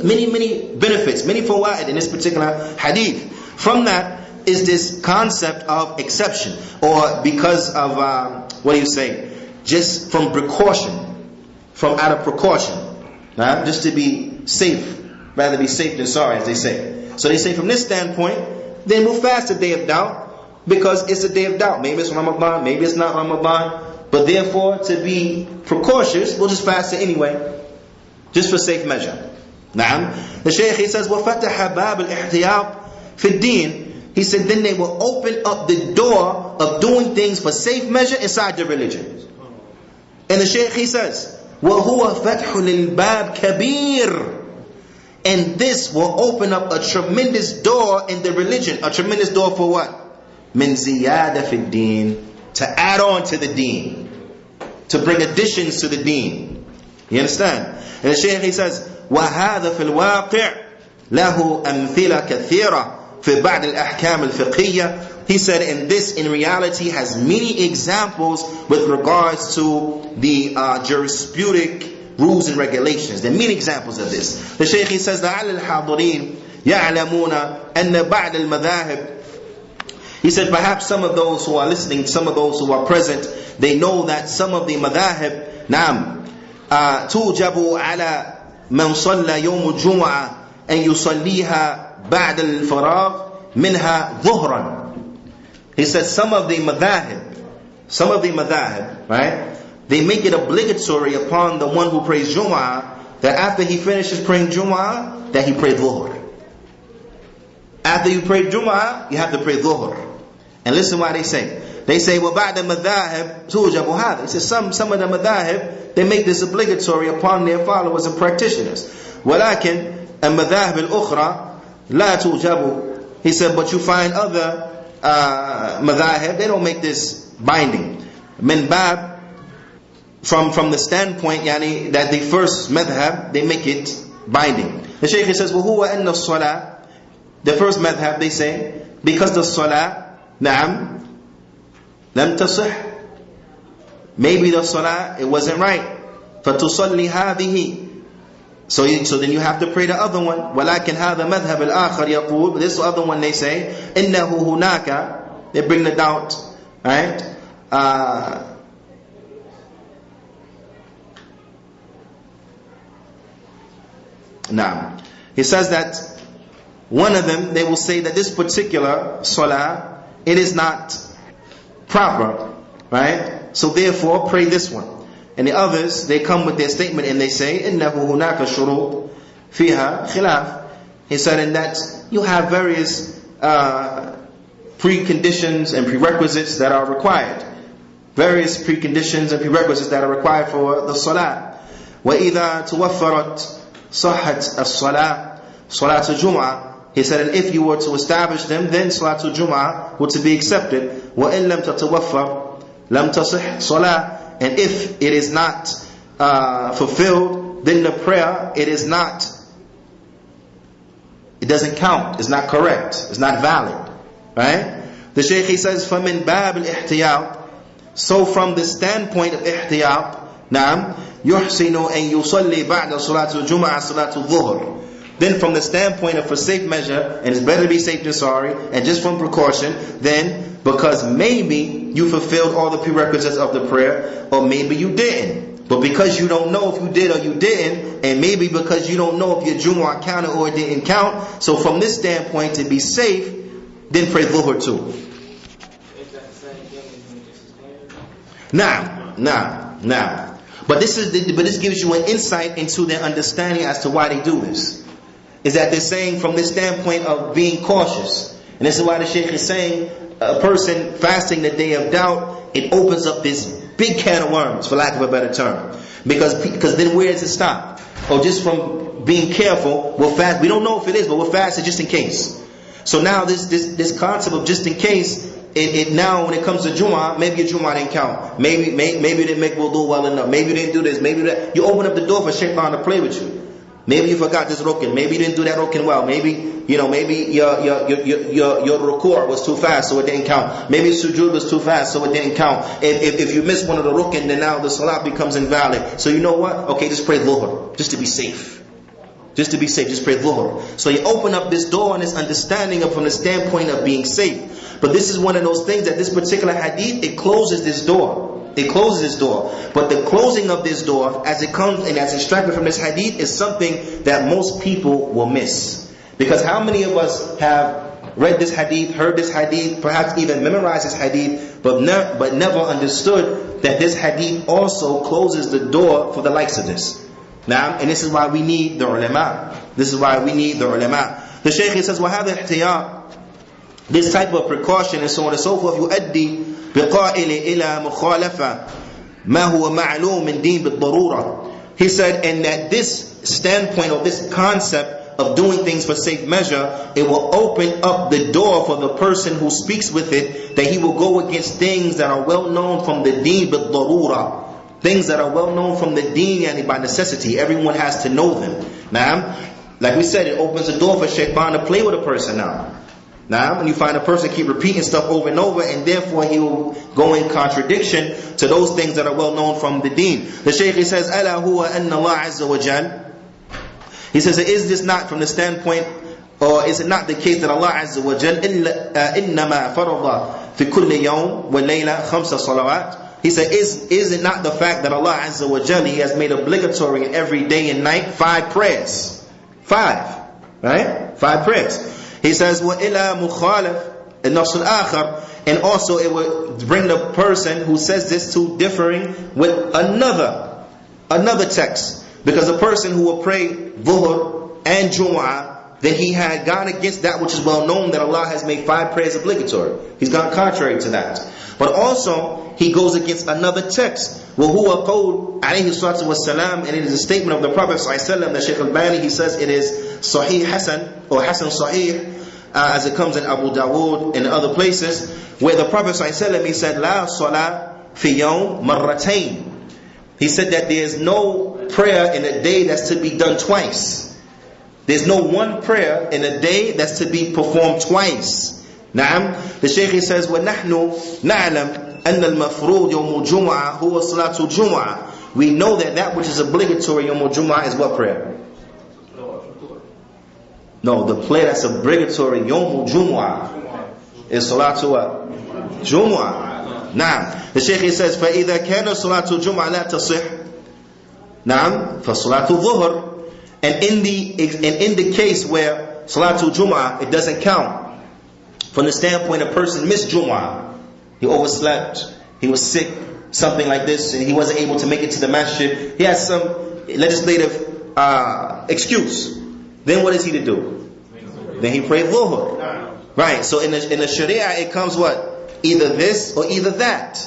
benefits, many fawaid in this particular hadith. From that is this concept of exception, or because of just from precaution, from out of precaution, just to be safe, rather be safe than sorry, as they say. So they say from this standpoint, then we'll fast the day of doubt because it's a day of doubt. Maybe it's Ramadan, maybe it's not Ramadan, but therefore to be precautious, we'll just fast it anyway. Just for safe measure. Naam. The Shaykh he says, وَفَتَحَ بَابَ الْإِحْتِيَاطِ فِي الدِّينِ. He said, then they will open up the door of doing things for safe measure inside the religion. And the Shaykh he says, وَهُوَ فَتْحُ لِلْبَابِ كَبِيرٌ. And this will open up a tremendous door in the religion. A tremendous door for what? مِنْ زِيَادَ فِي الدِّينِ. To add on to the deen. To bring additions to the deen. You understand? And the Shaykh he says, وَهَذَا فِي الْوَاقِعِ لَهُ أَمْثِلَةٌ كَثِيرَةٌ فِي بَعْدِ الْأَحْكَامِ الْفِقْهِيَّةِ. He said, and this in reality has many examples with regards to the jurisprudent rules and regulations. There are many examples of this. The Shaykh he says, لَعَلَّ الْحَاضِرِينَ يَعْلَمُونَ أَنَّ بَعْدَ الْمَذَاهِبِ. He said, perhaps some of those who are listening, some of those who are present, they know that some of the madhahib, نعم, توجب على من صلى يوم الجمعة أن يصليها بعد الفراغ منها ظهرا. He said some of the madhahib, right, they make it obligatory upon the one who prays Jum'ah that after he finishes praying Jum'ah, that he pray Dhuhr. After you pray Jum'ah, you have to pray Dhuhr. And listen why they say. They say, وَبَعْدَ مَذَاهِبْ تُوجَبُ هَذَا. He says some of the madhahib, they make this obligatory upon their followers and practitioners. وَلَكِنْ الْمَذَاهِبِ الْأُخْرَى لَا تُوجَبُ. He said, but you find other madhahib, they don't make this binding. Min bab, from the standpoint yani, that the first madhab, they make it binding. The Shaykh says, وَهُوَ أَنَّ الصَّلَاةِ. The first madhab, they say, because the salah, na'am, lam tasih. Maybe the salah, it wasn't right. فَتُصَلِّ هَذِهِ. So then you have to pray the other one. وَلَكِنْ هَذَا مَذْهَبِ الْآخَرِ يَقُولُ. This other one they say, إِنَّهُ هُنَاكَ. They bring the doubt, right? Now, he says that one of them, they will say that this particular salah, it is not proper, right? So therefore, pray this one. And the others, they come with their statement and they say, إِنَّهُ هُنَاكَ شُرُوطٌ فِيهَا خِلَافٌ. He said, in that you have various preconditions and prerequisites that are required. Various preconditions and prerequisites that are required for the salah. وَإِذَا تُوَفَّرَتْ صَحَّتْ الصَّلَاةِ صَلَاةُ الْجُمْعَةِ. He said, and if you were to establish them, then Salatul Jum'ah would to be accepted. وَإِن لَمْ تَتَوَفَّرْ لَمْ تَصِحْ صَلَاةٌ. And if it is not fulfilled, then the prayer, it doesn't count, it's not correct, it's not valid. Right? The Shaykh, he says, فَمِن بَابِ الْإِحْتِيَاطِ. So from the standpoint of ihtiyat, نعم, يُحْسِنُ أَن يُصَلِّي بَعْدَ صَلَاةُ الْجُمْعَةِ صَلَاةُ الظُّهْرِ. Then from the standpoint of for safe measure, and it's better to be safe than sorry, and just from precaution, then because maybe you fulfilled all the prerequisites of the prayer, or maybe you didn't. But because you don't know if you did or you didn't, and maybe because you don't know if your Jumu'ah counted or it didn't count, so from this standpoint to be safe, then pray Dhuhr too. Nah. But this gives you an insight into their understanding as to why they do this. Is that they're saying from this standpoint of being cautious. And this is why the Shaykh is saying a person fasting the day of doubt, it opens up this big can of worms, for lack of a better term. Because then where does it stop? Or just from being careful, we'll fast. We don't know if it is, but we'll fast it just in case. So now this concept of just in case, it now when it comes to Jumu'ah, maybe your Jumu'ah didn't count. Maybe you didn't make wudu well enough. Maybe you didn't do this. Maybe that. You open up the door for shaitan to play with you. Maybe you forgot this rukin. Maybe you didn't do that rukin well. Maybe your ruku' was too fast, so it didn't count. Maybe sujood was too fast, so it didn't count. If you miss one of the rukin, then now the salah becomes invalid. So you know what? Okay, just pray dhuhr, just to be safe. Just to be safe, just pray dhuhr. So you open up this door and this understanding from the standpoint of being safe. But this is one of those things that this particular hadith, it closes this door. It closes this door. But the closing of this door, as it comes and as extracted from this hadith, is something that most people will miss. Because how many of us have read this hadith, heard this hadith, perhaps even memorized this hadith, but never understood that this hadith also closes the door for the likes of this. Now, and this is why we need the ulama. This is why we need the ulama. The Shaykh says, وَهَذَا احْتِيَاطِ. This type of precaution and so on and so forth, يؤدي بقائل إلى مخالفة ما هو معلوم من دين بالضرورة. He said, and that this standpoint or this concept of doing things for safe measure, it will open up the door for the person who speaks with it, that he will go against things that are well known from the deen بالضرورة. Things that are well known from the deen and by necessity. Everyone has to know them. Now, like we said, it opens the door for shaitan to play with a person now. Now, when you find a person keep repeating stuff over and over, and therefore he will go in contradiction to those things that are well known from the deen. The Shaykh says, أَلَا هُوَ أَنَّ اللَّهَ عَزَّ وَجَلَّ. He says, is this not from the standpoint, or is it not the case that Allah Azza wa Jal إِنَّمَا فَرَضَ فِي كُلِّ يَوْمٍ وَلَيْلَةٍ خَمْسَ صَلَوَاتٍ. He said, is it not the fact that Allah Azza wa Jalla, He has made obligatory in every day and night 5 prayers? 5. Right? 5 prayers. He says, وَإِلَى مُخَالَفٍ النَّصُ الْآخَرِ, and also it would bring the person who says this to differing with another text. Because a person who will pray Dhuhr and Jumu'ah, then he had gone against that which is well known, that Allah has made 5 prayers obligatory. He's gone contrary to that. But also, he goes against another text. وَهُوَ قَوْلُ عَلَيْهِ الصَّلَاةُ وَالسَّلَامُ, and it is a statement of the Prophet ﷺ, that Shaykh al-Bani, he says it is Sahih Hasan, or Hasan Sahih, as it comes in Abu Dawood and other places, where the Prophet ﷺ, he said, لَا صَلَاةَ فِي يَوْمٍ مَرَّتَيْنِ. He said that there is no prayer in a day that's to be done twice. There's no one prayer in a day that's to be performed twice. Naam. The Shaykh, he says, وَنَحْنُ نَعْلَمْ أَنَّ الْمَفْرُودِ يَوْمُ الْجُمْعَةِ هُوَ صَلَاةُ الْجُمْعَةِ. We know that which is obligatory Yawm al-Jumu'ah is what prayer? No, the prayer that's obligatory Yawm al-Jumu'ah is Salatu Jumu'ah. Naam. The Shaykh, he says, فَإِذَا كَانَ صَلَاةُ الْجُمْعَةِ لَا تَصِحْ Naam. فَصَلَاةُ الظُّهْرِ. And in the case where Salatul Jumu'ah, it doesn't count. From the standpoint, a person missed Jumu'ah. He overslept. He was sick. Something like this. And he wasn't able to make it to the masjid. He has some legislative excuse. Then what is he to do? Then he prayed Dhuhr. Right. So in the Sharia, it comes what? Either this or either that.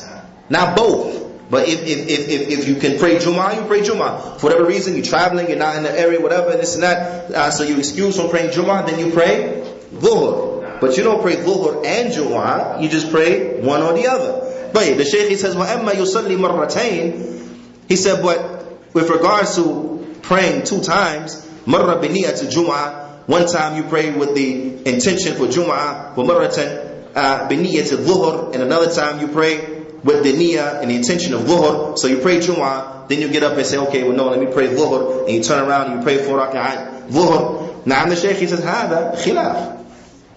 Not both. But if you can pray Jumu'ah, you pray Jumu'ah. For whatever reason, you're traveling, you're not in the area, whatever, this and that. So you're excused from praying Jumu'ah, then you pray Dhuhr. But you don't pray Dhuhr and Jumu'ah, you just pray one or the other. But the Shaykh, he says, وَأَمَّا يُصَلِّي مَرَّتَيْنِ. He said, but with regards to praying 2 times, مَرَّ بِنِيَّةِ Jumu'ah, one time you pray with the intention for Jumu'ah, وَمَرَّةً بِنِيَّةِ Dhuhr, and another time you pray with the niyyah and the intention of Dhuhr. So you pray Jumu'ah, then you get up and say, okay, well no, let me pray Dhuhr, and you turn around and you pray 4 raka'at Dhuhr. Now the Shaykh, he says, هذا خلاف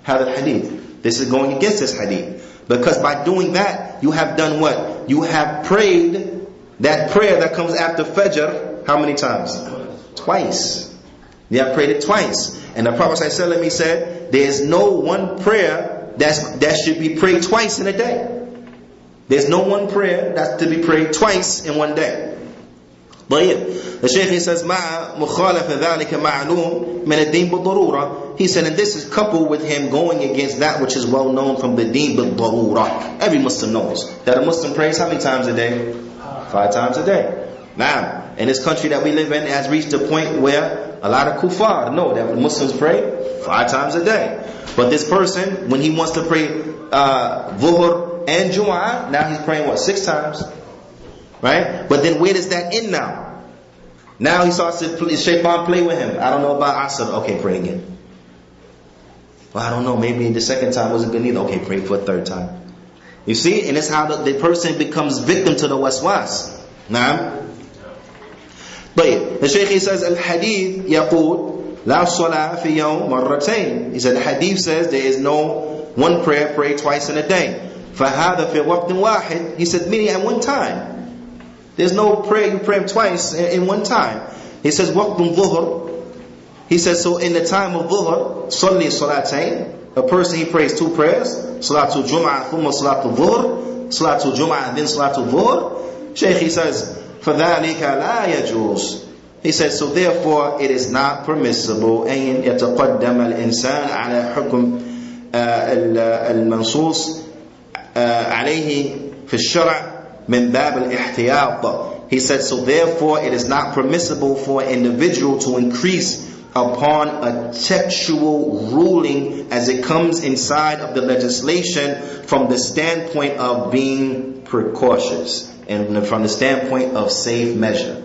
هذا الحديث. This is going against this hadith. Because by doing that, you have done what? You have prayed that prayer that comes after Fajr, how many times? Twice. You have prayed it twice. And the Prophet ﷺ, he said, there is no one prayer that should be prayed twice in a day. There's no one prayer that's to be prayed twice in one day. طيب. The Shaykh, he says, مع مخالف ذلك معلوم من الدين بالضرورة. He said, and this is coupled with him going against that which is well known from the deen بالضرورة. Every Muslim knows that a Muslim prays how many times a day? 5 times a day. Now, in this country that we live in, it has reached a point where a lot of kuffar know that Muslims pray 5 times a day. But this person, when he wants to pray Dhuhr and Jumu'ah, now he's praying what? 6 times. Right? But then where does that end now? Now he starts to shaitan play with him. I don't know about Asr. Okay, pray again. Well, I don't know. Maybe the second time wasn't good either. Okay, pray for a 3rd time. You see? And it's how the person becomes victim to the waswas. Naam. But the Shaykh, he says, Al-Hadith yaqul La salah fi yawm marratayn. He said the Hadith says there is no one prayer prayed twice in a day. فَهَذَا فِي وَقْتٍ وَاحِدٍ. He said meaning at one time. There's no prayer you pray twice in one time. He says وَقْتٌ ظُهْرٍ. He says so in the time of Dhuhr, صَلِّي صَلَاتَيْن. A person, he prays 2 prayers. Salatul Jum'ah thumma Salatul Dhuhr. Salatul Jum'ah then Salatul Dhuhr. Shaykh, he says فَذَلِكَ لَا يَجُوزُ. He says so therefore it is not permissible أن يتقدم الإنسان على حكم المنصوص عليه في الشرع من باب الاحتياط. He said so therefore it is not permissible for an individual to increase upon a textual ruling as it comes inside of the legislation from the standpoint of being precautious and from the standpoint of safe measure.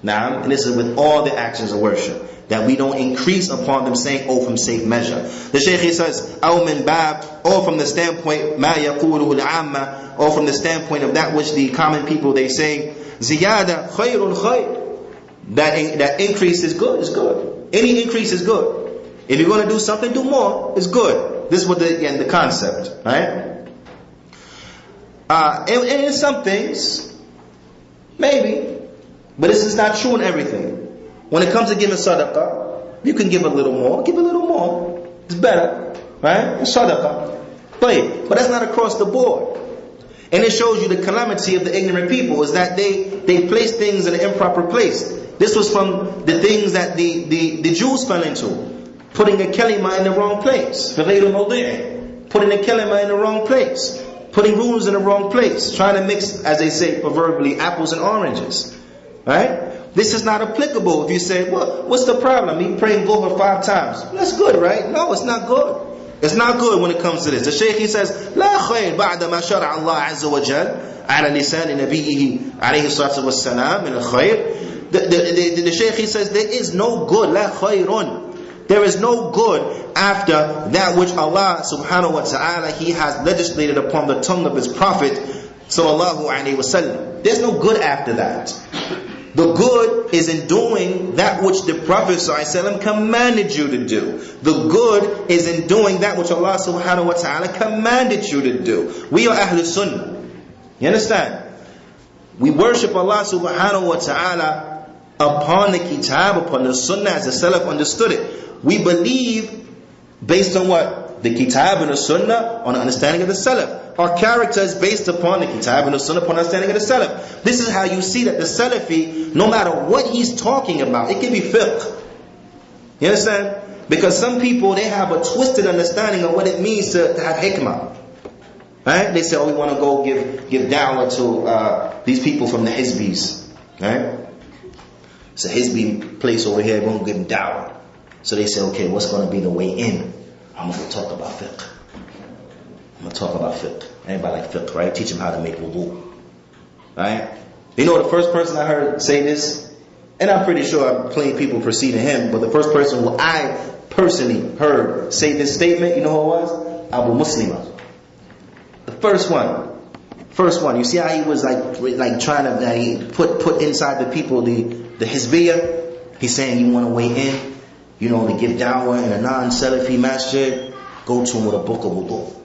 Now, and this is with all the actions of worship, that we don't increase upon them saying, oh, from safe measure. The Shaykh, he says, أو من باب, or from the standpoint ما يقوله العامة, or from the standpoint of that which the common people they say, زيادة خير خير. That increase is good, is good. Any increase is good. If you're going to do something, do more. It's good. This is what the concept, right? And in some things, maybe, but this is not true in everything. When it comes to giving sadaqah, you can give a little more. Give a little more. It's better, right? It's sadaqah. But that's not across the board. And it shows you the calamity of the ignorant people is that they place things in an improper place. This was from the things that the Jews fell into. Putting a kalima in the wrong place. Putting a kalima in the wrong place. Putting rules in the wrong place. Trying to mix, as they say proverbially, apples and oranges. Right? This is not applicable if you say, well, what's the problem? He praying Dhuhr 5 times. That's good, right? No, it's not good. It's not good when it comes to this. The Shaykh, he says, لا خير بعد ما شرع الله عز وجل على لسان نبيه عليه الصلاة والسلام من الخير. The Shaykh, he says, there is no good. لا خير. There is no good after that which Allah subhanahu wa ta'ala, He has legislated upon the tongue of His Prophet sallallahu alaihi wasallam. There's no good after that. The good is in doing that which the Prophet ﷺ commanded you to do. The good is in doing that which Allah subhanahu wa ta'ala commanded you to do. We are Ahlul Sunnah. You understand? We worship Allah subhanahu wa ta'ala upon the Kitab, upon the Sunnah as the Salaf understood it. We believe based on what? The Kitab and the Sunnah, on the understanding of the Salaf. Our character is based upon the Kitab and the Sunnah, upon understanding of the Salaf. This is how you see that the Salafi, no matter what he's talking about, it can be fiqh. You understand? Because some people, they have a twisted understanding of what it means to have hikmah. Right? They say, oh, we want to go give da'wah to these people from the Hizbis. Right? It's a Hizbi place over here, we're going to give them da'wah. So they say, okay, what's going to be the way in? I'm going to talk about fiqh. I'm going to talk about fiqh. Anybody like fiqh, right? Teach them how to make wudu. Right? You know the first person I heard say this? And I'm pretty sure plenty of people preceding him, but the first person who I personally heard say this statement, you know who it was? Abu Muslima. The first one. First one. You see how he was like trying to put inside the people the Hizbiyah? He's saying you want to weigh in, you know, to give da'wah in a non-Salafi masjid, go to him with a book of wudu.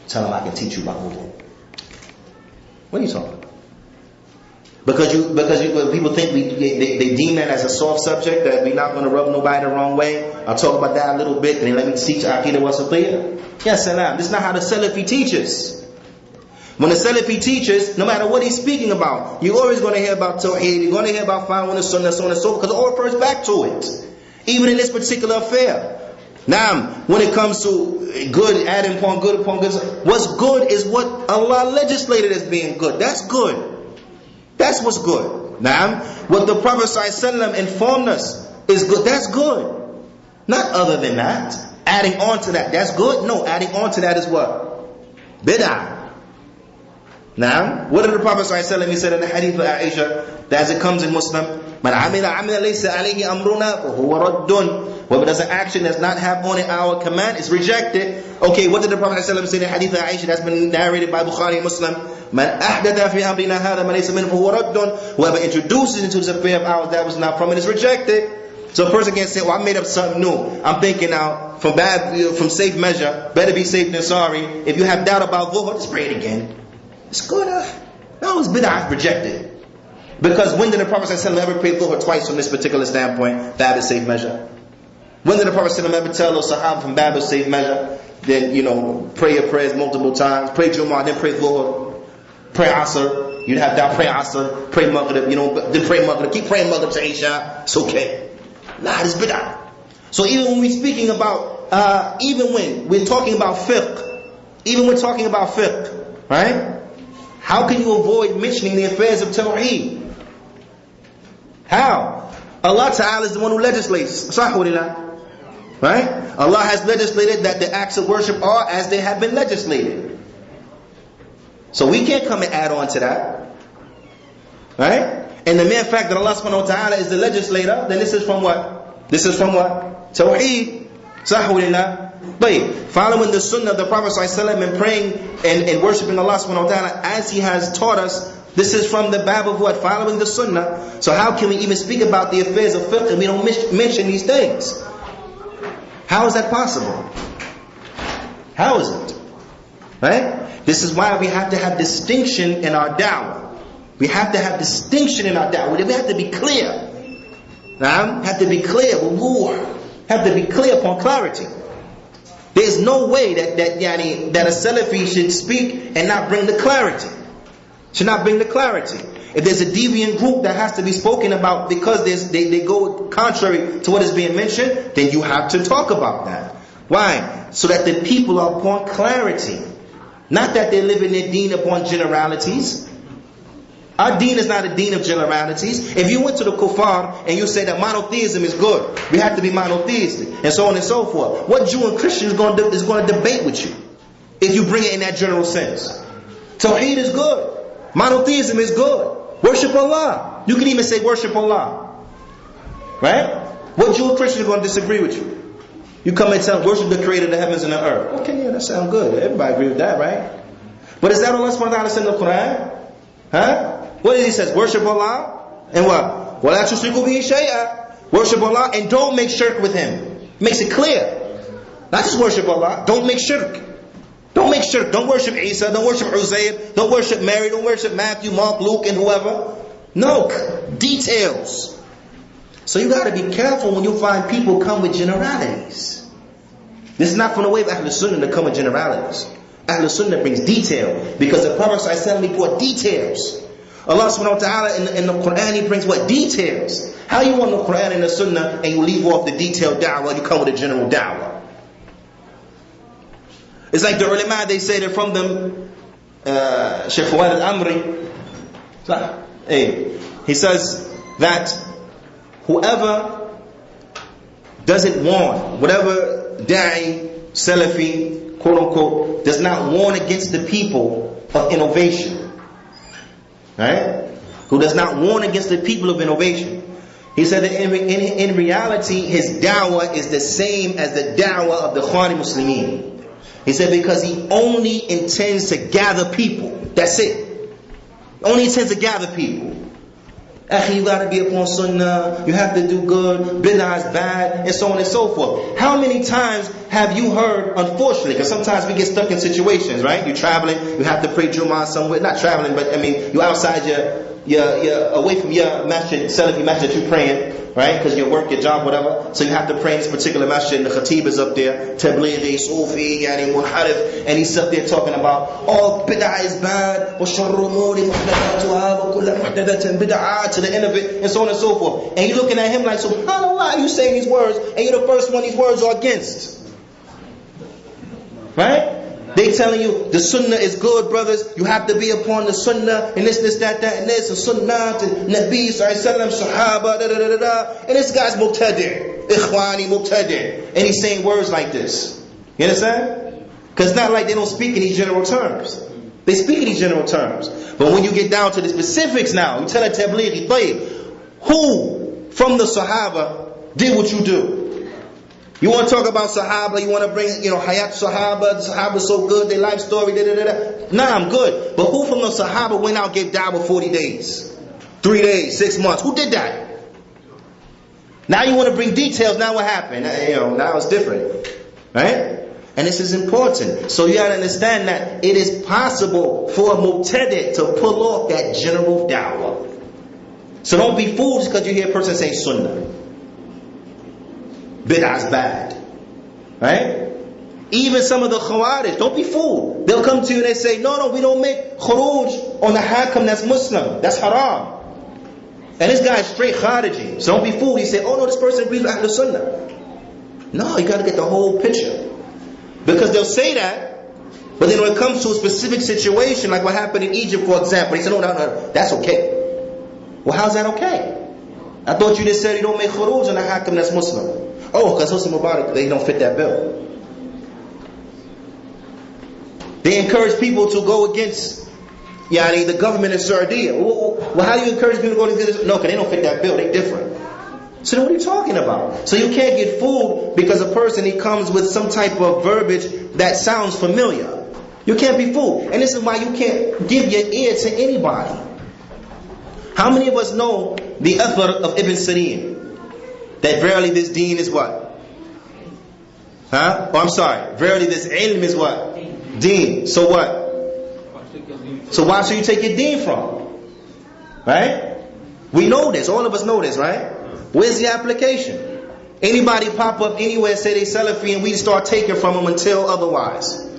Tell him I can teach you about wudu. What are you talking about? Because people think they deem that as a soft subject, that we're not going to rub nobody the wrong way. I'll talk about that a little bit, and then let me teach Aqidah Wasatiyah. Yes, salam. This is not how the Salafi teaches. When the Salafi teaches, no matter what he's speaking about, you're always going to hear about Tawheed, you're going to hear about following the Sunnah, so on and so forth, because it all refers back to it. Even in this particular affair. Now, when it comes to good, adding upon good, what's good is what Allah legislated as being good. That's good. That's what's good. Now, what the Prophet ﷺ informed us is good. That's good. Not other than that. Adding on to that. That's good? No, adding on to that is what? Bid'ah. Now, what did the Prophet ﷺ, he said in the hadith of Aisha, that as it comes in Muslim, Man amila laysa alayhi amruna fa huwa raddun. Whoever does an action does not have on it our command is rejected. Okay, what did the Prophet ﷺ say in the hadith of Aisha that's been narrated by Bukhari and Muslim? Man ahdatha fi amrina hadha ma laysa minhu fa huwa raddun. Whoever introduces into this affair of ours that was not from it is rejected. So a person can't say, well, I made up something new. I'm thinking now, from safe measure, better be safe than sorry. If you have doubt about Dhuhr, just pray it again. It's good. No, it's bid'ah, rejected. Because when did the Prophet ﷺ ever pray Dhuhr twice from this particular standpoint? Bab is safe measure. When did the Prophet ﷺ ever tell those Sahaba from Bab is safe measure? Then, pray your prayers multiple times. Pray Jumu'ah, then pray Dhuhr. Pray Asr. You'd have doubt, pray Asr. Pray Maghrib, then pray Maghrib. Keep praying Maghrib to Isha. It's okay. Nah, it's bid'ah. So even when we're speaking about, even when we're talking about fiqh, right? How can you avoid mentioning the affairs of Tawheed? How? Allah Ta'ala is the one who legislates. Sahulillah. Right? Allah has legislated that the acts of worship are as they have been legislated. So we can't come and add on to that. Right? And the mere fact that Allah subhanahu wa ta'ala is the legislator, then this is from what? This is from what? Tawheed. Sahulillah. But following the Sunnah of the Prophet ﷺ and praying and worshipping Allah subhanahu wa ta'ala as He has taught us, this is from the bab of what? Following the Sunnah. So how can we even speak about the affairs of fiqh and we don't mention these things? How is that possible? How is it? Right? This is why we have to have distinction in our da'wah. We have to have distinction in our da'wah. We have to be clear. Have to be clear. Have to be clear upon clarity. There's no way that a Salafi should speak and not bring the clarity. Should not bring the clarity. If there's a deviant group that has to be spoken about because they go contrary to what is being mentioned, then you have to talk about that. Why? So that the people are upon clarity. Not that they're living their deen upon generalities. Our deen is not a deen of generalities. If you went to the kuffar and you say that monotheism is good, we have to be monotheistic, and so on and so forth, what Jew and Christian is going to debate with you if you bring it in that general sense? Tawheed is good. Monotheism is good. Worship Allah. You can even say worship Allah. Right? What Jew and Christian is going to disagree with you? You come and tell worship the creator of the heavens and the earth. Okay, yeah, that sounds good. Everybody agree with that, right? But is that Allah subhanahu wa ta'ala said in the Qur'an? Huh? What did he say? Worship Allah and what? وَلَا تُشْرِكُوا بِهِ شَيْئًا. Worship Allah and don't make shirk with Him. Makes it clear. Not just worship Allah. Don't make shirk. Don't make shirk. Don't worship Isa. Don't worship Uzair. Don't worship Mary. Don't worship Matthew, Mark, Luke, and whoever. No. Details. So you got to be careful when you find people come with generalities. This is not from the way of Ahlul Sunnah to come with generalities. Ahlul Sunnah brings detail. Because the Prophet ﷺ brought details. Allah subhanahu wa ta'ala in the Qur'an, He brings what? Details. How you want the Qur'an and the Sunnah and you leave off the detailed da'wah, you come with a general da'wah. It's like the ulama, they say they're from them, Shaykh Fawad al-Amri, he says that whoever doesn't warn, whatever da'i, Salafi, quote unquote, does not warn against the people of innovation, right? Who does not warn against the people of innovation. He said that in reality, his da'wah is the same as the da'wah of the Khwani Muslimin. He said because he only intends to gather people. That's it. Only intends to gather people. Akhi, you got to be upon Sunnah. You have to do good. Bid'ah is bad, and so on and so forth. How many times have you heard, unfortunately, because sometimes we get stuck in situations, right? You're traveling, you have to pray Jummah somewhere. Not traveling, but I mean, you're outside you're away from your masjid, Salafi masjid that you're praying, right? Because your work, your job, whatever. So you have to pray in this particular masjid, and the khatib is up there, Tablighi, Sufi, Yani Muharif, and he's up there talking about, oh, bid'ah is bad, wa sharru umuri muhdathatuha, wa kullu muhdathatin bid'ah, to the end of it, and so on and so forth. And you're looking at him like, subhanAllah, you saying these words, and you're the first one these words are against. Right? They telling you the Sunnah is good, brothers. You have to be upon the Sunnah and this, that, and this, and Sunnah to Nabi Sallallahu Sahaba, and this guy's Muqtadi, Ikhwani Muqtadi, and he's saying words like this. You understand? Because it's not like they don't speak in these general terms. They speak in these general terms. But when you get down to the specifics now, you tell a Tablighi, who from the Sahaba did what you do? You want to talk about Sahaba, you want to bring, Hayat Sahaba, the Sahaba so good, their life story, Nah, I'm good. But who from the Sahaba went out and gave da'wah 40 days? 3 days, 6 months? Who did that? Now you want to bring details, now what happened? Now it's different. Right? And this is important. So you got to understand that it is possible for a Muqtadi to pull off that general da'wah. So don't be fooled just because you hear a person say Sunnah. Bid'ah is bad. Right? Even some of the Khawarij, don't be fooled. They'll come to you and they say, no, we don't make khuruj on the hakam that's Muslim. That's haram. And this guy is straight Khariji. So don't be fooled. You say, oh no, this person agrees with Ahlul Sunnah. No, you got to get the whole picture. Because they'll say that, but then when it comes to a specific situation, like what happened in Egypt, for example, they say, no, that's okay. Well, how's that okay? I thought you just said you don't make khuruj on the hakam that's Muslim. Oh, because Hosni Mubarak, they don't fit that bill. They encourage people to go against the government in Saudi. Well, how do you encourage people to go against this? No, because they don't fit that bill. They're different. So then what are you talking about? So you can't get fooled because a person, he comes with some type of verbiage that sounds familiar. You can't be fooled. And this is why you can't give your ear to anybody. How many of us know the athar of Ibn Sirin? That verily this deen is what? Verily this ilm is what? Deen. So what? So why should you take your deen from? Right? We know this. All of us know this, right? Where's the application? Anybody pop up anywhere, say they Salafi, and we start taking from them until otherwise.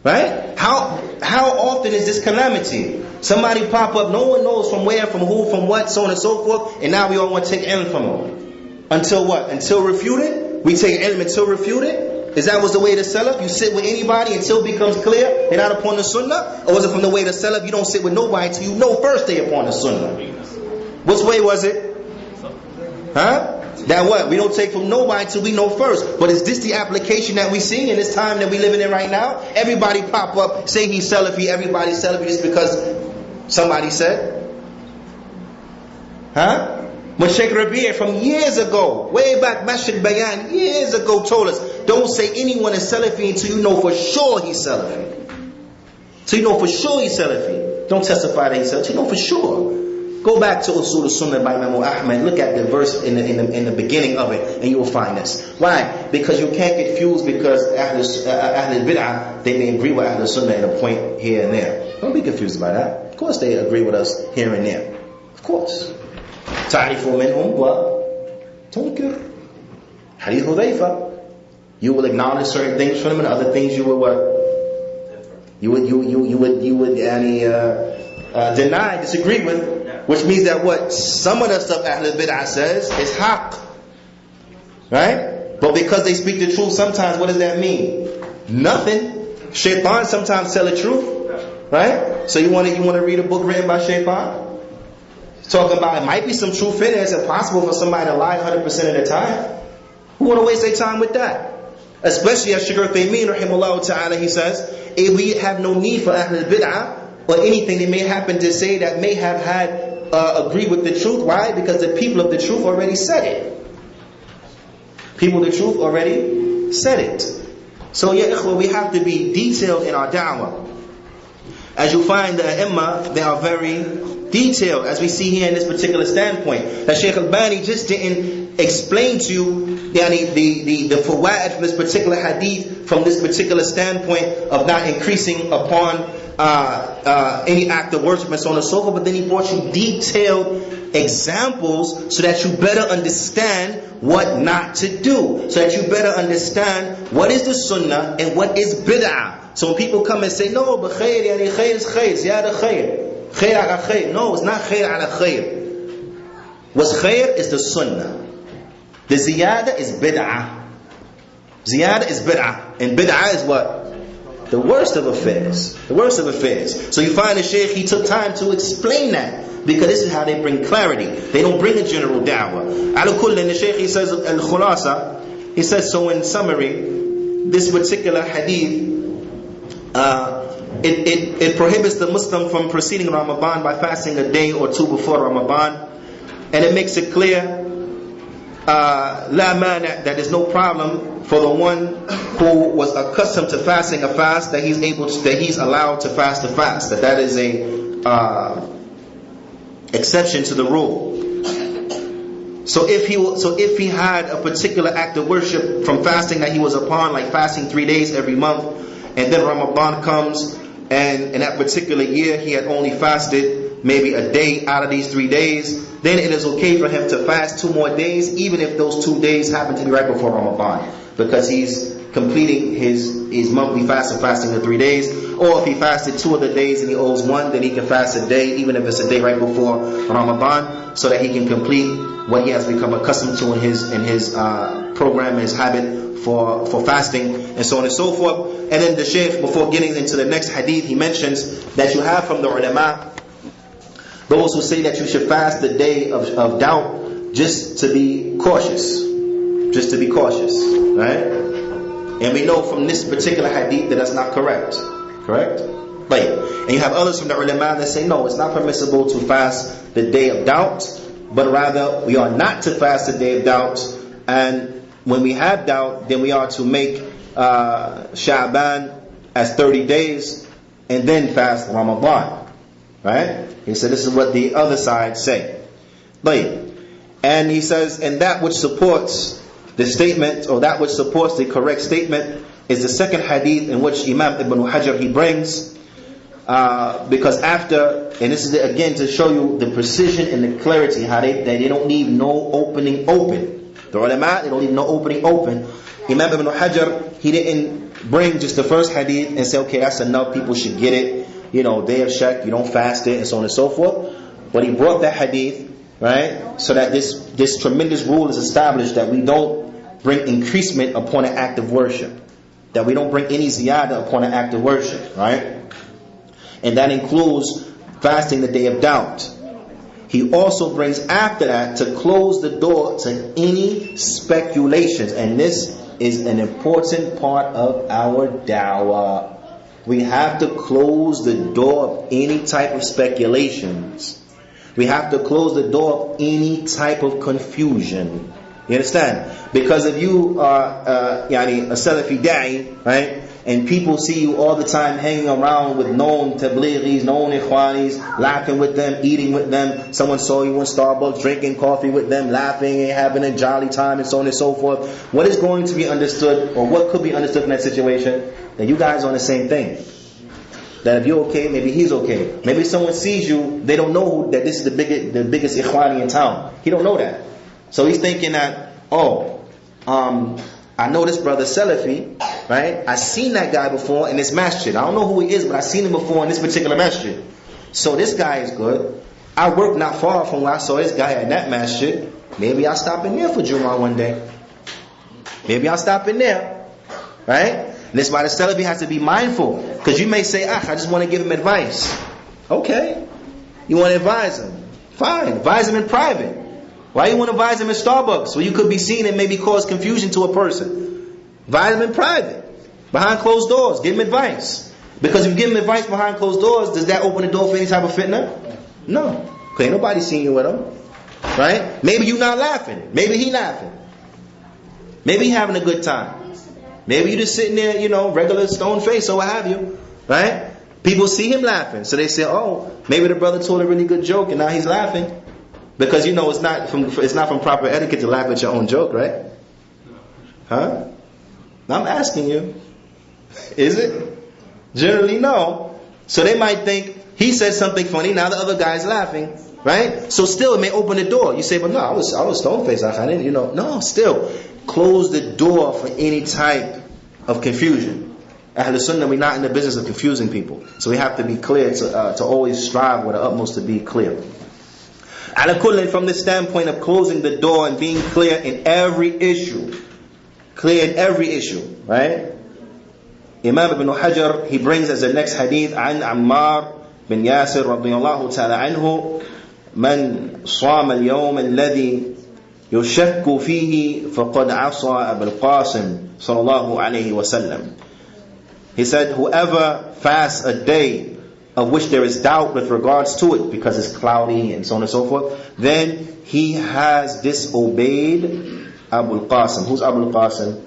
Right? How often is this calamity? Somebody pop up, no one knows from where, from who, from what, so on and so forth, and now we all want to take ilm from them. Until what? Until refuted? We take ilm until refuted? Is that was the way to Salaf? You sit with anybody until it becomes clear they're not upon the Sunnah? Or was it from the way to Salaf, you don't sit with nobody until you know first they're upon the Sunnah? Which way was it? Huh? That what? We don't take from nobody until we know first. But is this the application that we see in this time that we living in right now? Everybody pop up, say he's Salafi, everybody's Salafi just because somebody said? Huh? When Sheikh Rabi' from years ago, way back, Masjid Bayan, years ago told us, don't say anyone is Salafi until you know for sure he's Salafi. So you know for sure he's Salafi. Don't testify that he's Salafi, you know for sure. Go back to Usul al-Sunnah by Imam Ahmad, look at the verse in the beginning of it, and you will find this. Why? Because you can't get confused because Ahl al-Bid'ah, they may agree with Ahl al-Sunnah in a point here and there. Don't be confused by that. Of course they agree with us here and there. Of course. تعرف منهم وتنكر حديث حذيفة. You will acknowledge certain things from them, and other things you will what? You would deny, disagree with, which means that what some of the stuff Ahlul Bid'ah says is haqq, right? But because they speak the truth, sometimes what does that mean? Nothing. Shaitan sometimes tell the truth, right? So you want to read a book written by Shaitan? Talking about it might be some truth in it. It's impossible for somebody to lie 100% of the time. Who want to waste their time with that? Especially as Shaykh Uthaymeen rahimahullah ta'ala, he says, if we have no need for Ahlul Bid'ah or anything they may happen to say that may have had agree with the truth. Why? Because the people of the truth already said it. People of the truth already said it. So yeah, ikhwa, we have to be detailed in our da'wah. As you find the Imam, they are very detailed, as we see here in this particular standpoint. That Shaykh Albani just didn't explain to you the fawaid from this particular hadith, from this particular standpoint of not increasing upon any act of worship and so on and so forth, but then he brought you detailed examples so that you better understand what not to do, so that you better understand what is the Sunnah and what is bid'ah. So when people come and say, no, but khair, yani khair is khair, ziyada khair, khair ala khair. No, it's not khair ala khair. What's khair is the Sunnah. The ziyada is bid'ah. Ziyada is bid'ah. And bid'ah is what? The worst of affairs. The worst of affairs. So you find the Shaykh, he took time to explain that, because this is how they bring clarity. They don't bring a general da'wah. Ala kullin, the Shaykh, he says, al-khulasa, he says, so in summary, this particular hadith, it prohibits the Muslim from preceding Ramadan by fasting a day or two before Ramadan, and it makes it clear la mani', that there's no problem for the one who was accustomed to fasting a fast, that he's allowed to fast a fast, that is a exception to the rule. So if he had a particular act of worship from fasting that he was upon, like fasting 3 days every month, and then Ramadan comes, and in that particular year he had only fasted maybe a day out of these 3 days, then it is okay for him to fast 2 more days, even if those 2 days happen to be right before Ramadan, because he's completing his monthly fast of fasting the 3 days. Or if he fasted 2 of the days and he owes 1, then he can fast a day, even if it's a day right before Ramadan, so that he can complete what he has become accustomed to in his program, his habit for fasting, and so on and so forth. And then the Shaykh, before getting into the next hadith, he mentions that you have from the ulama those who say that you should fast the day of doubt, just to be cautious. Just to be cautious, right? And we know from this particular hadith that that's not correct. Correct? Right. And you have others from the ulama that say, no, it's not permissible to fast the day of doubt, but rather we are not to fast the day of doubt, and when we have doubt, then we are to make Sha'ban as 30 days, and then fast Ramadan. Right? He said this is what the other side say. Right. And he says, and that which supports the statement, or that which supports the correct statement, is the second hadith in which Imam Ibn Hajar he brings, because after, and this is again to show you the precision and the clarity, how they don't leave no opening open. The ulama, they don't leave no opening open. Imam Ibn Hajar, he didn't bring just the first hadith and say, okay, that's enough, people should get it, day of Shak, you don't fast it, and so on and so forth. But he brought that hadith, right, so that this tremendous rule is established, that we don't bring increasement upon an act of worship, that we don't bring any ziyada upon an act of worship, right? And that includes fasting the day of doubt. He also brings after that to close the door to any speculations, and this is an important part of our da'wah. We have to close the door of any type of speculations. We have to close the door of any type of confusion. You understand? Because if you are a Salafi da'i, right, and people see you all the time hanging around with known tabligis, known ikhwanis, laughing with them, eating with them. Someone saw you in Starbucks drinking coffee with them, laughing and having a jolly time, and so on and so forth. What is going to be understood, or what could be understood in that situation? That you guys are on the same thing. That if you're okay, maybe he's okay. Maybe someone sees you, they don't know that this is the biggest ikhwani in town. He don't know that. So he's thinking that, I know this brother Salafi, right? I seen that guy before in this masjid. I don't know who he is, but I seen him before in this particular masjid. So this guy is good. I work not far from where I saw this guy at that masjid. Maybe I'll stop in there for Jummah one day. Maybe I'll stop in there, right? And this is why the Salafi has to be mindful, because you may say, I just want to give him advice. Okay, you want to advise him? Fine, advise him in private. Why you want to advise him in Starbucks, where you could be seen and maybe cause confusion to a person? Advise him in private, behind closed doors. Give him advice. Because if you give him advice behind closed doors, does that open the door for any type of fitna? No. Because ain't nobody seen you with him. Right? Maybe you not laughing. Maybe he laughing. Maybe he having a good time. Maybe you just sitting there, regular stone face or what have you. Right? People see him laughing. So they say, oh, maybe the brother told a really good joke and now he's laughing. Because it's not from proper etiquette to laugh at your own joke, right? Huh? I'm asking you. Is it? Generally, no. So they might think he said something funny, now the other guy's laughing, right? So still it may open the door. You say, but no, I was stone faced. I didn't, No, still close the door for any type of confusion. Ahlul Sunnah, we're not in the business of confusing people. So we have to be clear to always strive with the utmost to be clear. Ala kulli, from the standpoint of closing the door and being clear in every issue. Clear in every issue, right? Imam Ibn Hajar, he brings as the next hadith, عن عمار بن ياسر رضي الله تعالى عنه من صام اليوم الذي يشك فيه فقد عصى أبا القاسم صلى الله عليه وسلم. He said, whoever fasts a day of which there is doubt with regards to it, because it's cloudy and so on and so forth, then he has disobeyed Abu al-Qasim. Who's Abu al-Qasim?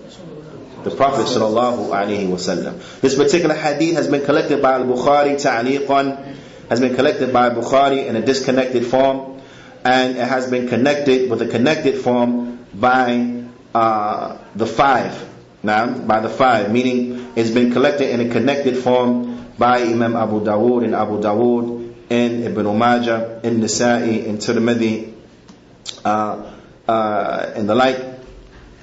The Prophet sallallahu alaihi wasallam. This particular hadith has been collected by al-Bukhari ta'liqan, has been collected by Bukhari in a disconnected form, and it has been connected with a connected form by the five. By the five, meaning it's been collected in a connected form by Imam Abu Dawood and Ibn Majah, and Nasa'i, and Tirmidhi, and the like,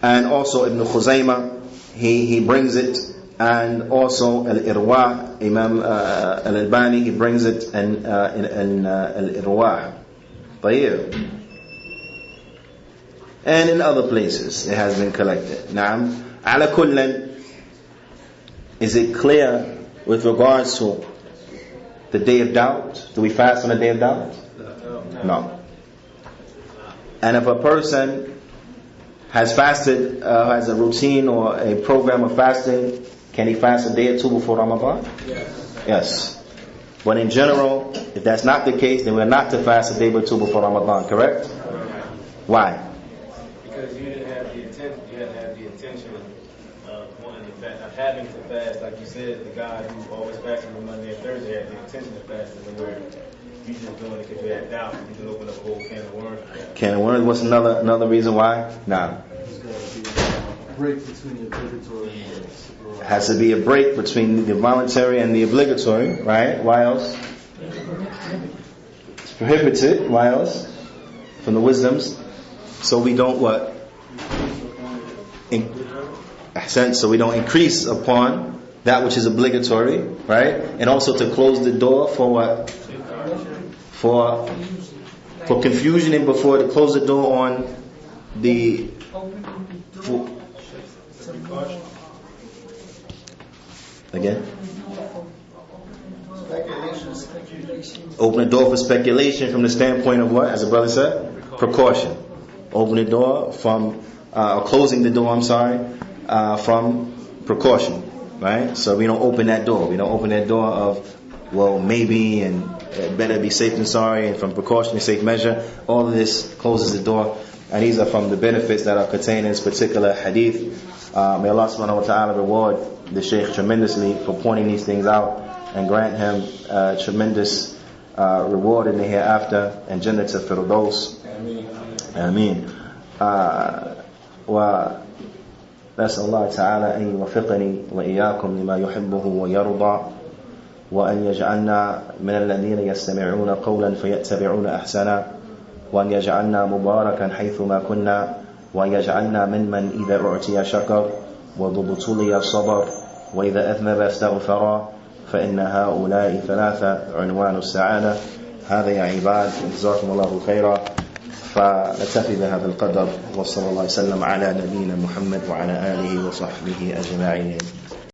and also Ibn Khuzaymah, he brings it, and also Al-Irwah, Imam Al-Albani, he brings it in Al-Irwah. Tayyib. And in other places it has been collected. Naam. Ala kullan, is it clear with regards to the day of doubt? Do we fast on the day of doubt? No. And if a person has fasted, has a routine or a program of fasting, can he fast a day or two before Ramadan? Yes. But in general, if that's not the case, then we're not to fast a day or two before Ramadan, correct? Why? Because you didn't have the intention. You had to have the intention of having to fast. Like you said, the guy who always fasted on Monday and Thursday had the intention of fasting, and where you just doing it because you had doubt. You can open up a whole can of worms. Can of worms. What's another reason why? Nah. break between the obligatory and the Has to be a break between the voluntary and the obligatory, right? Why else? It's prohibited. Why else? From the wisdoms. So we don't what? So we don't increase upon that which is obligatory, right? And also to close the door for what? For confusion, and before to close the door on the again. Open the door for speculation from the standpoint of what? As the brother said, precaution. Open the door from or closing the door. I'm sorry, from precaution, right? So we don't open that door. We don't open that door of well maybe and better be safe than sorry, and from precaution and safe measure. All of this closes the door, and these are from the benefits that are contained in this particular hadith. May Allah subhanahu wa ta'ala reward the Shaykh tremendously for pointing these things out and grant him tremendous reward in the hereafter and Jannat al-Firdaus. Ameen. ونسأل الله تعالى أن يوفقني وإياكم لما يحبه ويرضى وأن يجعلنا من الذين يستمعون قولا فيتبعون أحسنا وأن يجعلنا مباركا حيثما كنا وأن يجعلنا ممن إذا أعطي شكر وإذا ابتلي صبر وإذا أذنب استغفر فإن هؤلاء ثلاثة عنوان السعادة. هذا يا عباد، جزاكم الله خيرا. فنكتفي بهذا القدر، وصلى الله وسلم على نبينا محمد وعلى آله وصحبه أجمعين.